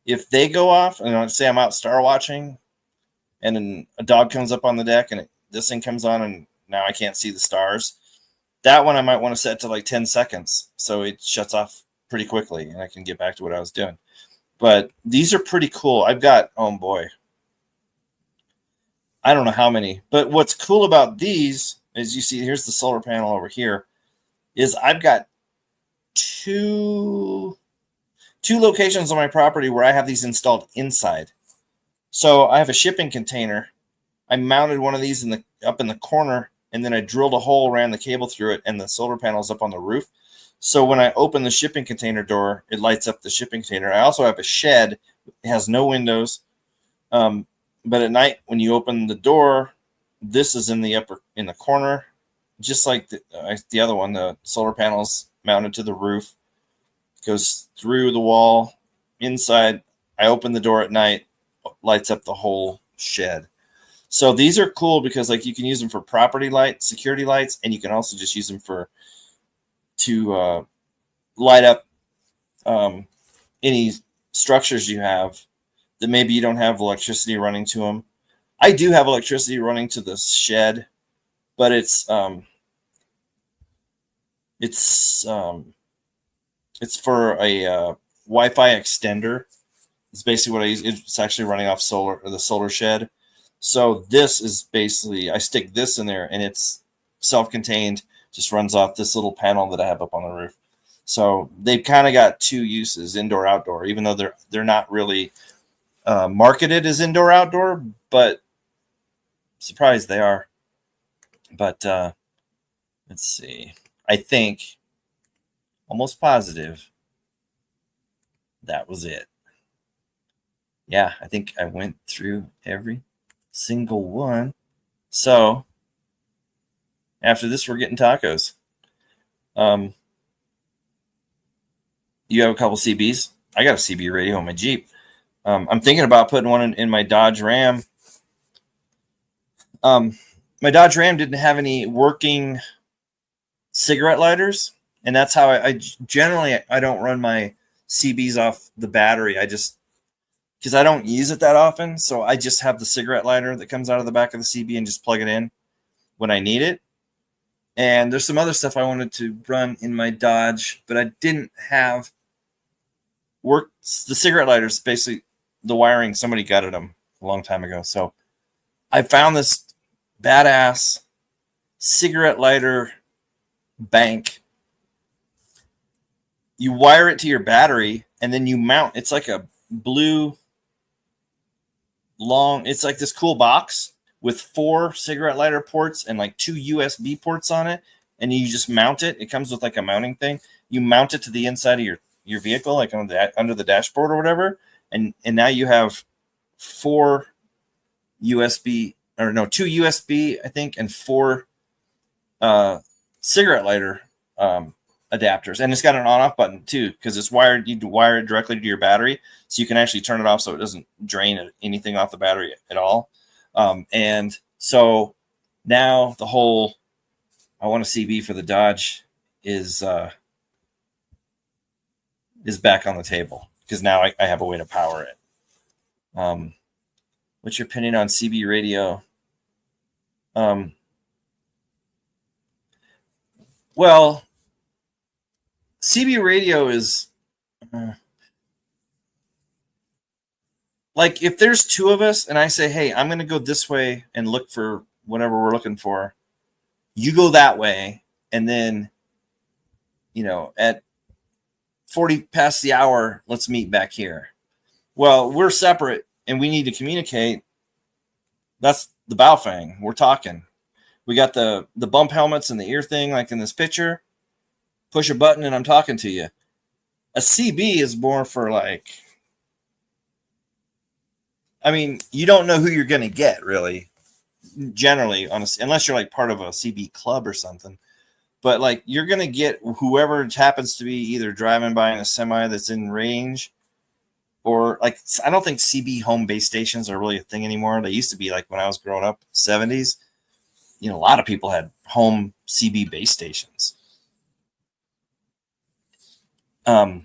if they go off, and let's say I'm out star watching, and then a dog comes up on the deck, and this thing comes on, and now I can't see the stars. That one I might want to set to like 10 seconds, so it shuts off pretty quickly, and I can get back to what I was doing. But these are pretty cool. I've got, oh boy, I don't know how many. But what's cool about these, as you see, here's the solar panel over here, is I've got two locations on my property where I have these installed inside. So I have a shipping container. I mounted one of these up in the corner, and then I drilled a hole, ran the cable through it, and the solar panel's up on the roof. So when I open the shipping container door, it lights up the shipping container. I also have a shed. It has no windows. But at night, when you open the door, this is in the corner, just like the other one. The solar panel's mounted to the roof, goes through the wall inside. I open the door at night, lights up the whole shed. So these are cool because, like, you can use them for property lights, security lights, and you can also just use them to light up any structures you have that maybe you don't have electricity running to them. I do have electricity running to the shed, but it's for a Wi-Fi extender. It's basically what I use. It's actually running off the solar shed. So this is basically, I stick this in there, and it's self-contained, just runs off this little panel that I have up on the roof. So they've kind of got two uses, indoor, outdoor, even though they're not really marketed as indoor, outdoor, but surprised they are. But let's see. I think, almost positive, that was it. Yeah, I think I went through every single one. So after this, we're getting tacos. You have a couple CBs. I got a CB radio on my Jeep. I'm thinking about putting one in my Dodge Ram. My Dodge Ram didn't have any working cigarette lighters, and that's how I generally don't run my CBs off the battery. Because I don't use it that often, so I just have the cigarette lighter that comes out of the back of the CB and just plug it in when I need it. And there's some other stuff I wanted to run in my Dodge, but I didn't have work. The cigarette lighters, basically the wiring, somebody gutted them a long time ago. So I found this badass cigarette lighter bank. You wire it to your battery, and then you mount. It's like a blue long, it's like this cool box with 4 cigarette lighter ports and like 2 USB ports on it, and you just mount it. It comes with like a mounting thing. You mount it to the inside of your vehicle, like under the dashboard or whatever, and now you have 2 USB, I think, and 4 cigarette lighter adapters. And it's got an on-off button too, because it's wired. You wire it directly to your battery, so you can actually turn it off so it doesn't drain anything off the battery at all. And so now the whole I want a CB for the Dodge is back on the table, because now I have a way to power it. What's your opinion on CB radio? Well, CB radio is like, if there's 2 of us and I say, hey, I'm going to go this way and look for whatever we're looking for, you go that way, and then, at 40 past the hour, let's meet back here. Well, we're separate and we need to communicate. That's the Baofeng. We're talking. We got the bump helmets and the ear thing, like in this picture. Push a button and I'm talking to you. A CB is more for like, I mean, you don't know who you're going to get really, generally, unless you're like part of a CB club or something. But like, you're going to get whoever happens to be either driving by in a semi that's in range, or like, I don't think CB home base stations are really a thing anymore. They used to be, like when I was growing up, 70s. You know, a lot of people had home CB base stations. The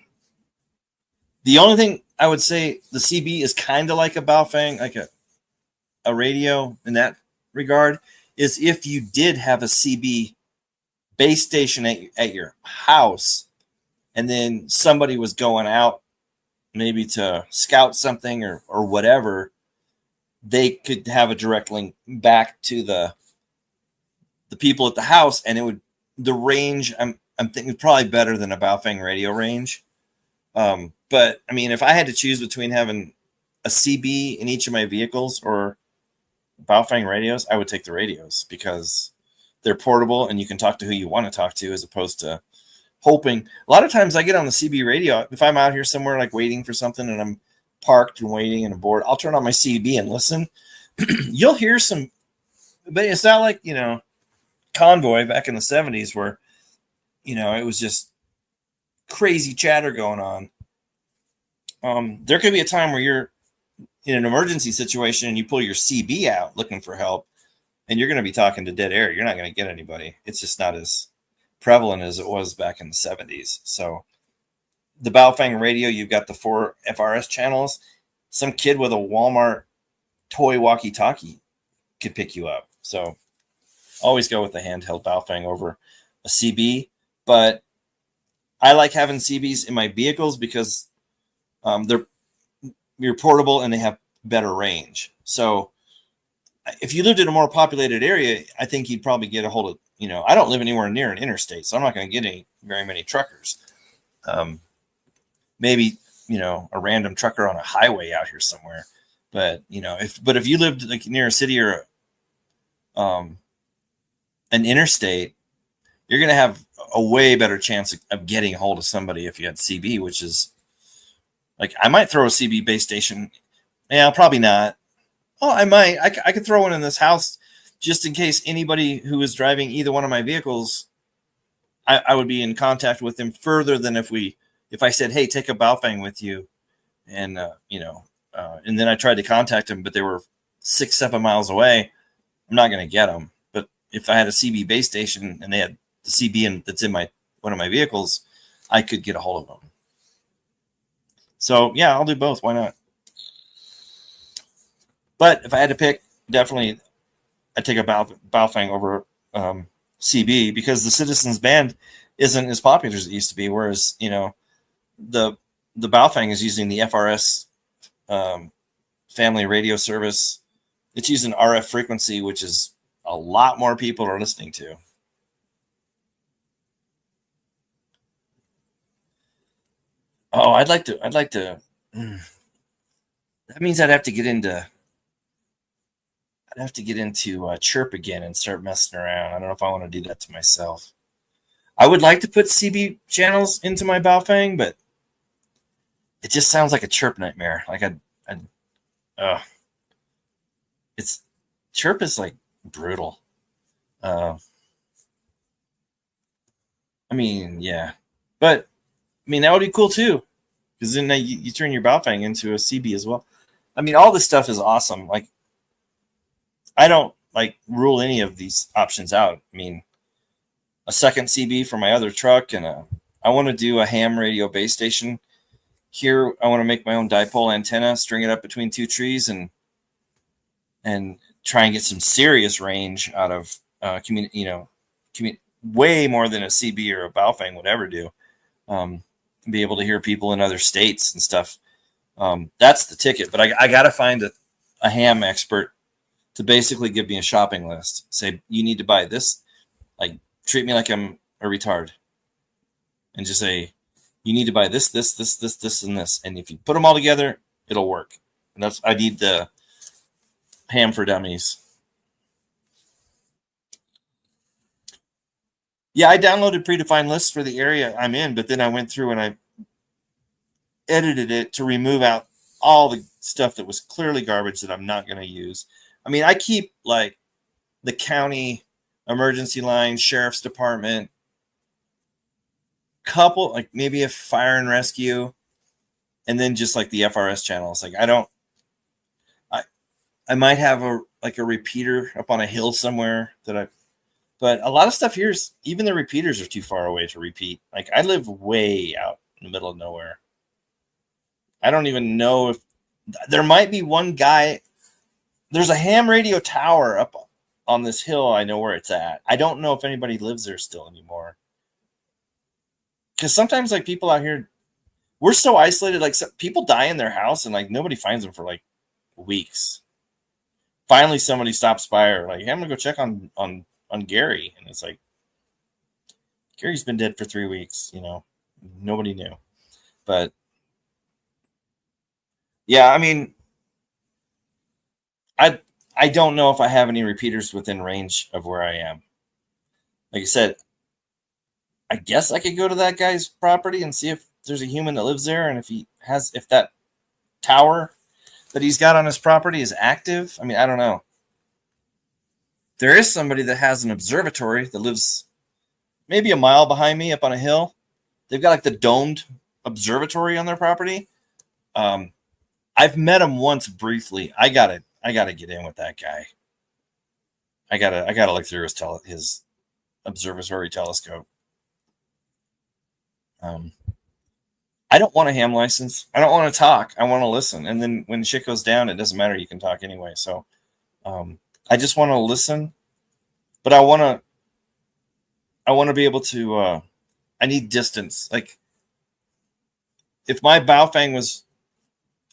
only thing I would say, the CB is kind of like a Baofeng, like a radio in that regard, is if you did have a CB base station at your house, and then somebody was going out maybe to scout something or whatever, they could have a direct link back to the people at the house, and it would, the range, I'm thinking probably better than a Baofeng radio range. But I mean, if I had to choose between having a CB in each of my vehicles or Baofeng radios, I would take the radios because they're portable and you can talk to who you want to talk to, as opposed to hoping. A lot of times I get on the CB radio, if I'm out here somewhere like waiting for something and I'm parked and waiting and I'm bored, I'll turn on my CB and listen. You'll hear some, but it's not like, you know, Convoy back in the 70s where, you know, it was just crazy chatter going on. There could be a time where you're in an emergency situation and you pull your CB out looking for help, and you're going to be talking to dead air. You're not going to get anybody. It's just not as prevalent as it was back in the 70s. So the Baofeng radio, you've got the 4 FRS channels. Some kid with a Walmart toy walkie-talkie could pick you up. So always go with the handheld Baofeng over a CB. But I like having CBs in my vehicles because you're portable and they have better range. So if you lived in a more populated area, I think you'd probably get a hold of, you know, I don't live anywhere near an interstate, so I'm not going to get very many truckers. Maybe, you know, a random trucker on a highway out here somewhere. But, you know, if you lived like near a city or an interstate, you're going to have a way better chance of getting a hold of somebody if you had CB, which is like, I might throw a CB base station. Yeah, probably not. Oh, I might. I could throw one in this house just in case anybody who is driving either one of my vehicles, I would be in contact with them further than if I said, hey, take a Baofeng with you. And, you know, and then I tried to contact them, but they were 6-7 miles away. I'm not going to get them. But if I had a CB base station and they had the CB that's in one of my vehicles, I could get a hold of them. So yeah, I'll do both. Why not? But if I had to pick, definitely I'd take a Baofeng over CB, because the Citizens band isn't as popular as it used to be. Whereas, you know, the Baofeng is using the FRS family radio service. It's using RF frequency, which is a lot more people are listening to. Oh, I'd like to. That means I'd have to get into chirp again and start messing around. I don't know if I want to do that to myself. I would like to put CB channels into my Baofeng, but it just sounds like a chirp nightmare. Like chirp is like brutal. I mean, yeah, but I mean, that would be cool too, because then you turn your Baofeng into a CB as well. I mean, all this stuff is awesome. Like, I don't like rule any of these options out. I mean, a second CB for my other truck, and I want to do a ham radio base station here. I want to make my own dipole antenna, string it up between 2 trees, and try and get some serious range out of way more than a CB or a Baofeng would ever do. Be able to hear people in other states and stuff. That's the ticket. But I got to find a ham expert to basically give me a shopping list. Say, you need to buy this. Like, treat me like I'm a retard. And just say, you need to buy this, and this. And if you put them all together, it'll work. And I need the ham for dummies. Yeah, I downloaded predefined lists for the area I'm in, but then I went through and I edited it to remove out all the stuff that was clearly garbage that I'm not going to use. I mean, I keep like the county emergency line, sheriff's department, couple, like maybe a fire and rescue, and then just like the FRS channels. Like I, I might have a repeater up on a hill somewhere but a lot of stuff here's, even the repeaters are too far away to repeat. Like I live way out in the middle of nowhere. I don't even know if there might be one guy. There's a ham radio tower up on this hill. I know where it's at. I don't know if anybody lives there still anymore. Because sometimes like people out here, we're so isolated. Like people die in their house and like nobody finds them for like weeks. Finally, somebody stops by or like, hey, I'm gonna go check on Gary, and it's like Gary's been dead for 3 weeks. Nobody knew. But yeah, I mean, I don't know if I have any repeaters within range of where I am. Like I said, I guess I could go to that guy's property and see if there's a human that lives there, and if that tower that he's got on his property is active. I mean, I don't know. There is somebody that has an observatory that lives maybe a mile behind me up on a hill. They've got like the domed observatory on their property. I've met him once briefly. I gotta get in with that guy. I gotta look through his observatory telescope. I don't want a ham license. I don't want to talk. I want to listen. And then when shit goes down, it doesn't matter. You can talk anyway. So I just want to listen, but I want to be able to. I need distance. Like if my Baofeng was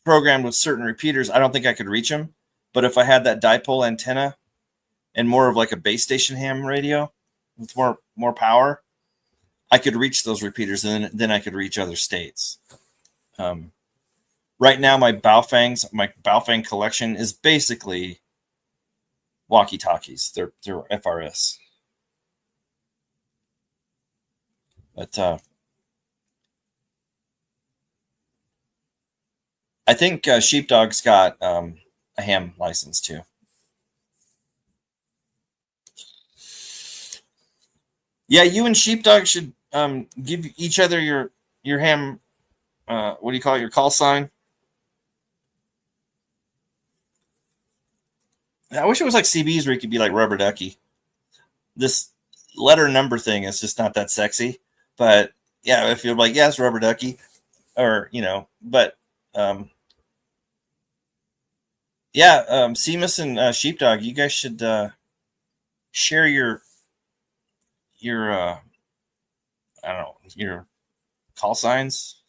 programmed with certain repeaters, I don't think I could reach them. But if I had that dipole antenna and more of like a base station ham radio with more power, I could reach those repeaters, and then I could reach other states. Right now, my Baofeng collection is basically walkie-talkies. They're FRS. But I think Sheepdog's got a ham license too. Yeah, you and Sheepdog should give each other your ham. What do you call it? Your call sign. I wish it was like CB's where you could be like Rubber Ducky. This letter number thing is just not that sexy. But yeah, if you're like, yeah, it's Rubber Ducky, or but yeah, Seamus and Sheepdog, you guys should share your I don't know, your call signs.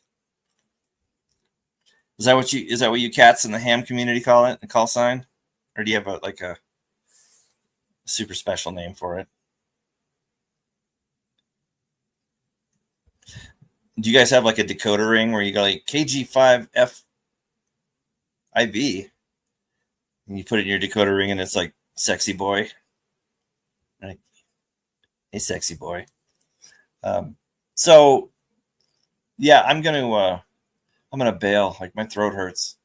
Is that what you cats in the ham community call it? A call sign? Or do you have a super special name for it? Do you guys have like a decoder ring where you go like KG5FIV and you put it in your decoder ring and it's like sexy boy? Like, hey, sexy boy. So yeah, I'm gonna bail. Like my throat hurts,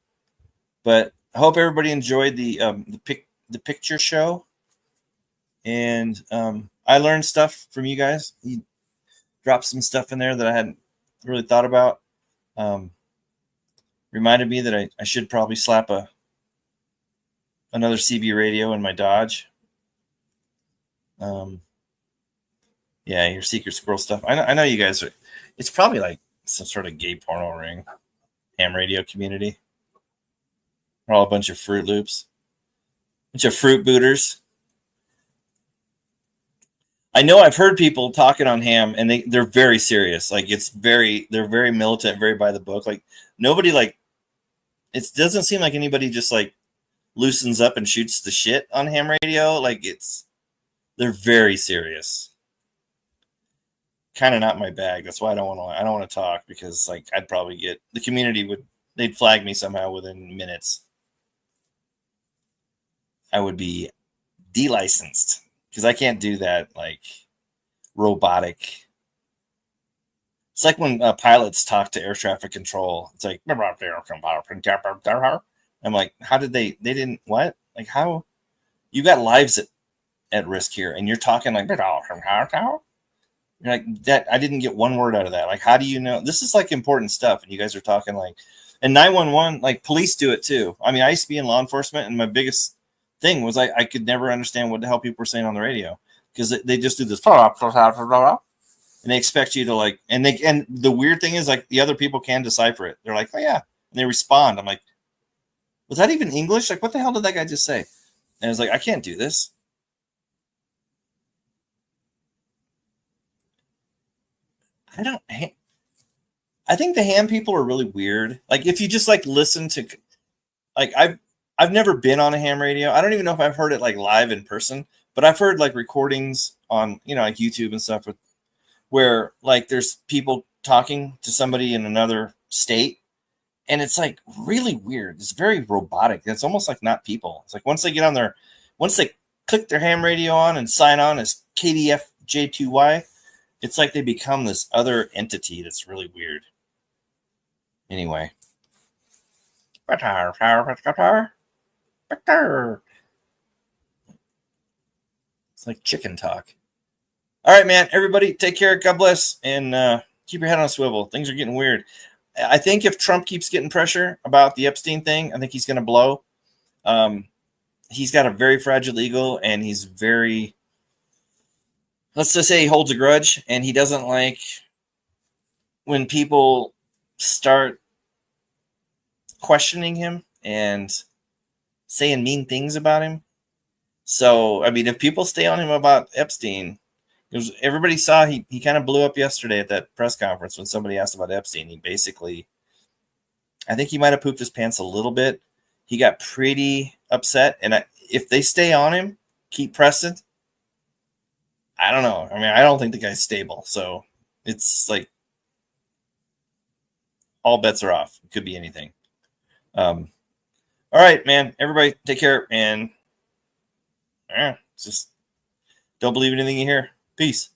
but I hope everybody enjoyed the picture show, and I learned stuff from you guys. You dropped some stuff in there that I hadn't really thought about. Reminded me that I should probably slap another CB radio in my Dodge. Yeah, your secret squirrel stuff. I know you guys are. It's probably like some sort of gay porno ring, ham radio community. We're all a bunch of Fruit Loops, bunch of fruit booters. I know I've heard people talking on ham, and they're very serious. Like they're very militant, very by the book. Like nobody it doesn't seem like anybody just like loosens up and shoots the shit on ham radio. Like they're very serious. Kind of not my bag. That's why I don't want to talk, because like I'd probably the community they'd flag me somehow within minutes. I would be delicensed because I can't do that like robotic. It's like when pilots talk to air traffic control. It's like, I'm like, how did they didn't, what? Like, how? You got lives at risk here, and you're talking like, you're like, that, I didn't get one word out of that. Like, how do you know? This is like important stuff, and you guys are talking like, and 911, like police do it too. I mean, I used to be in law enforcement, and my biggest thing was I could never understand what the hell people were saying on the radio, because they just do this, and they expect you to like, and the weird thing is like the other people can decipher it. They're like, oh yeah, and they respond. I'm like, was that even English? Like, what the hell did that guy just say? And it's like, I can't do this. I think the ham people are really weird. Like, if you just like listen to, like, I've never been on a ham radio. I don't even know if I've heard it like live in person, but I've heard like recordings on, like YouTube and stuff where like there's people talking to somebody in another state, and it's like really weird. It's very robotic. It's almost like not people. It's like once they click their ham radio on and sign on as KDFJ2Y, it's like they become this other entity that's really weird. Anyway. It's like chicken talk. All right, man. Everybody, take care. God bless. And keep your head on a swivel. Things are getting weird. I think if Trump keeps getting pressure about the Epstein thing, I think he's going to blow. He's got a very fragile ego, and he's very, let's just say he holds a grudge, and he doesn't like when people start questioning him and saying mean things about him. So, I mean, if people stay on him about Epstein, because everybody saw he kind of blew up yesterday at that press conference when somebody asked about Epstein. He basically, I think he might have pooped his pants a little bit. He got pretty upset. And if they stay on him, keep pressing, I don't know. I mean, I don't think the guy's stable. So it's like all bets are off. It could be anything. All right, man. Everybody take care, and just don't believe anything you hear. Peace.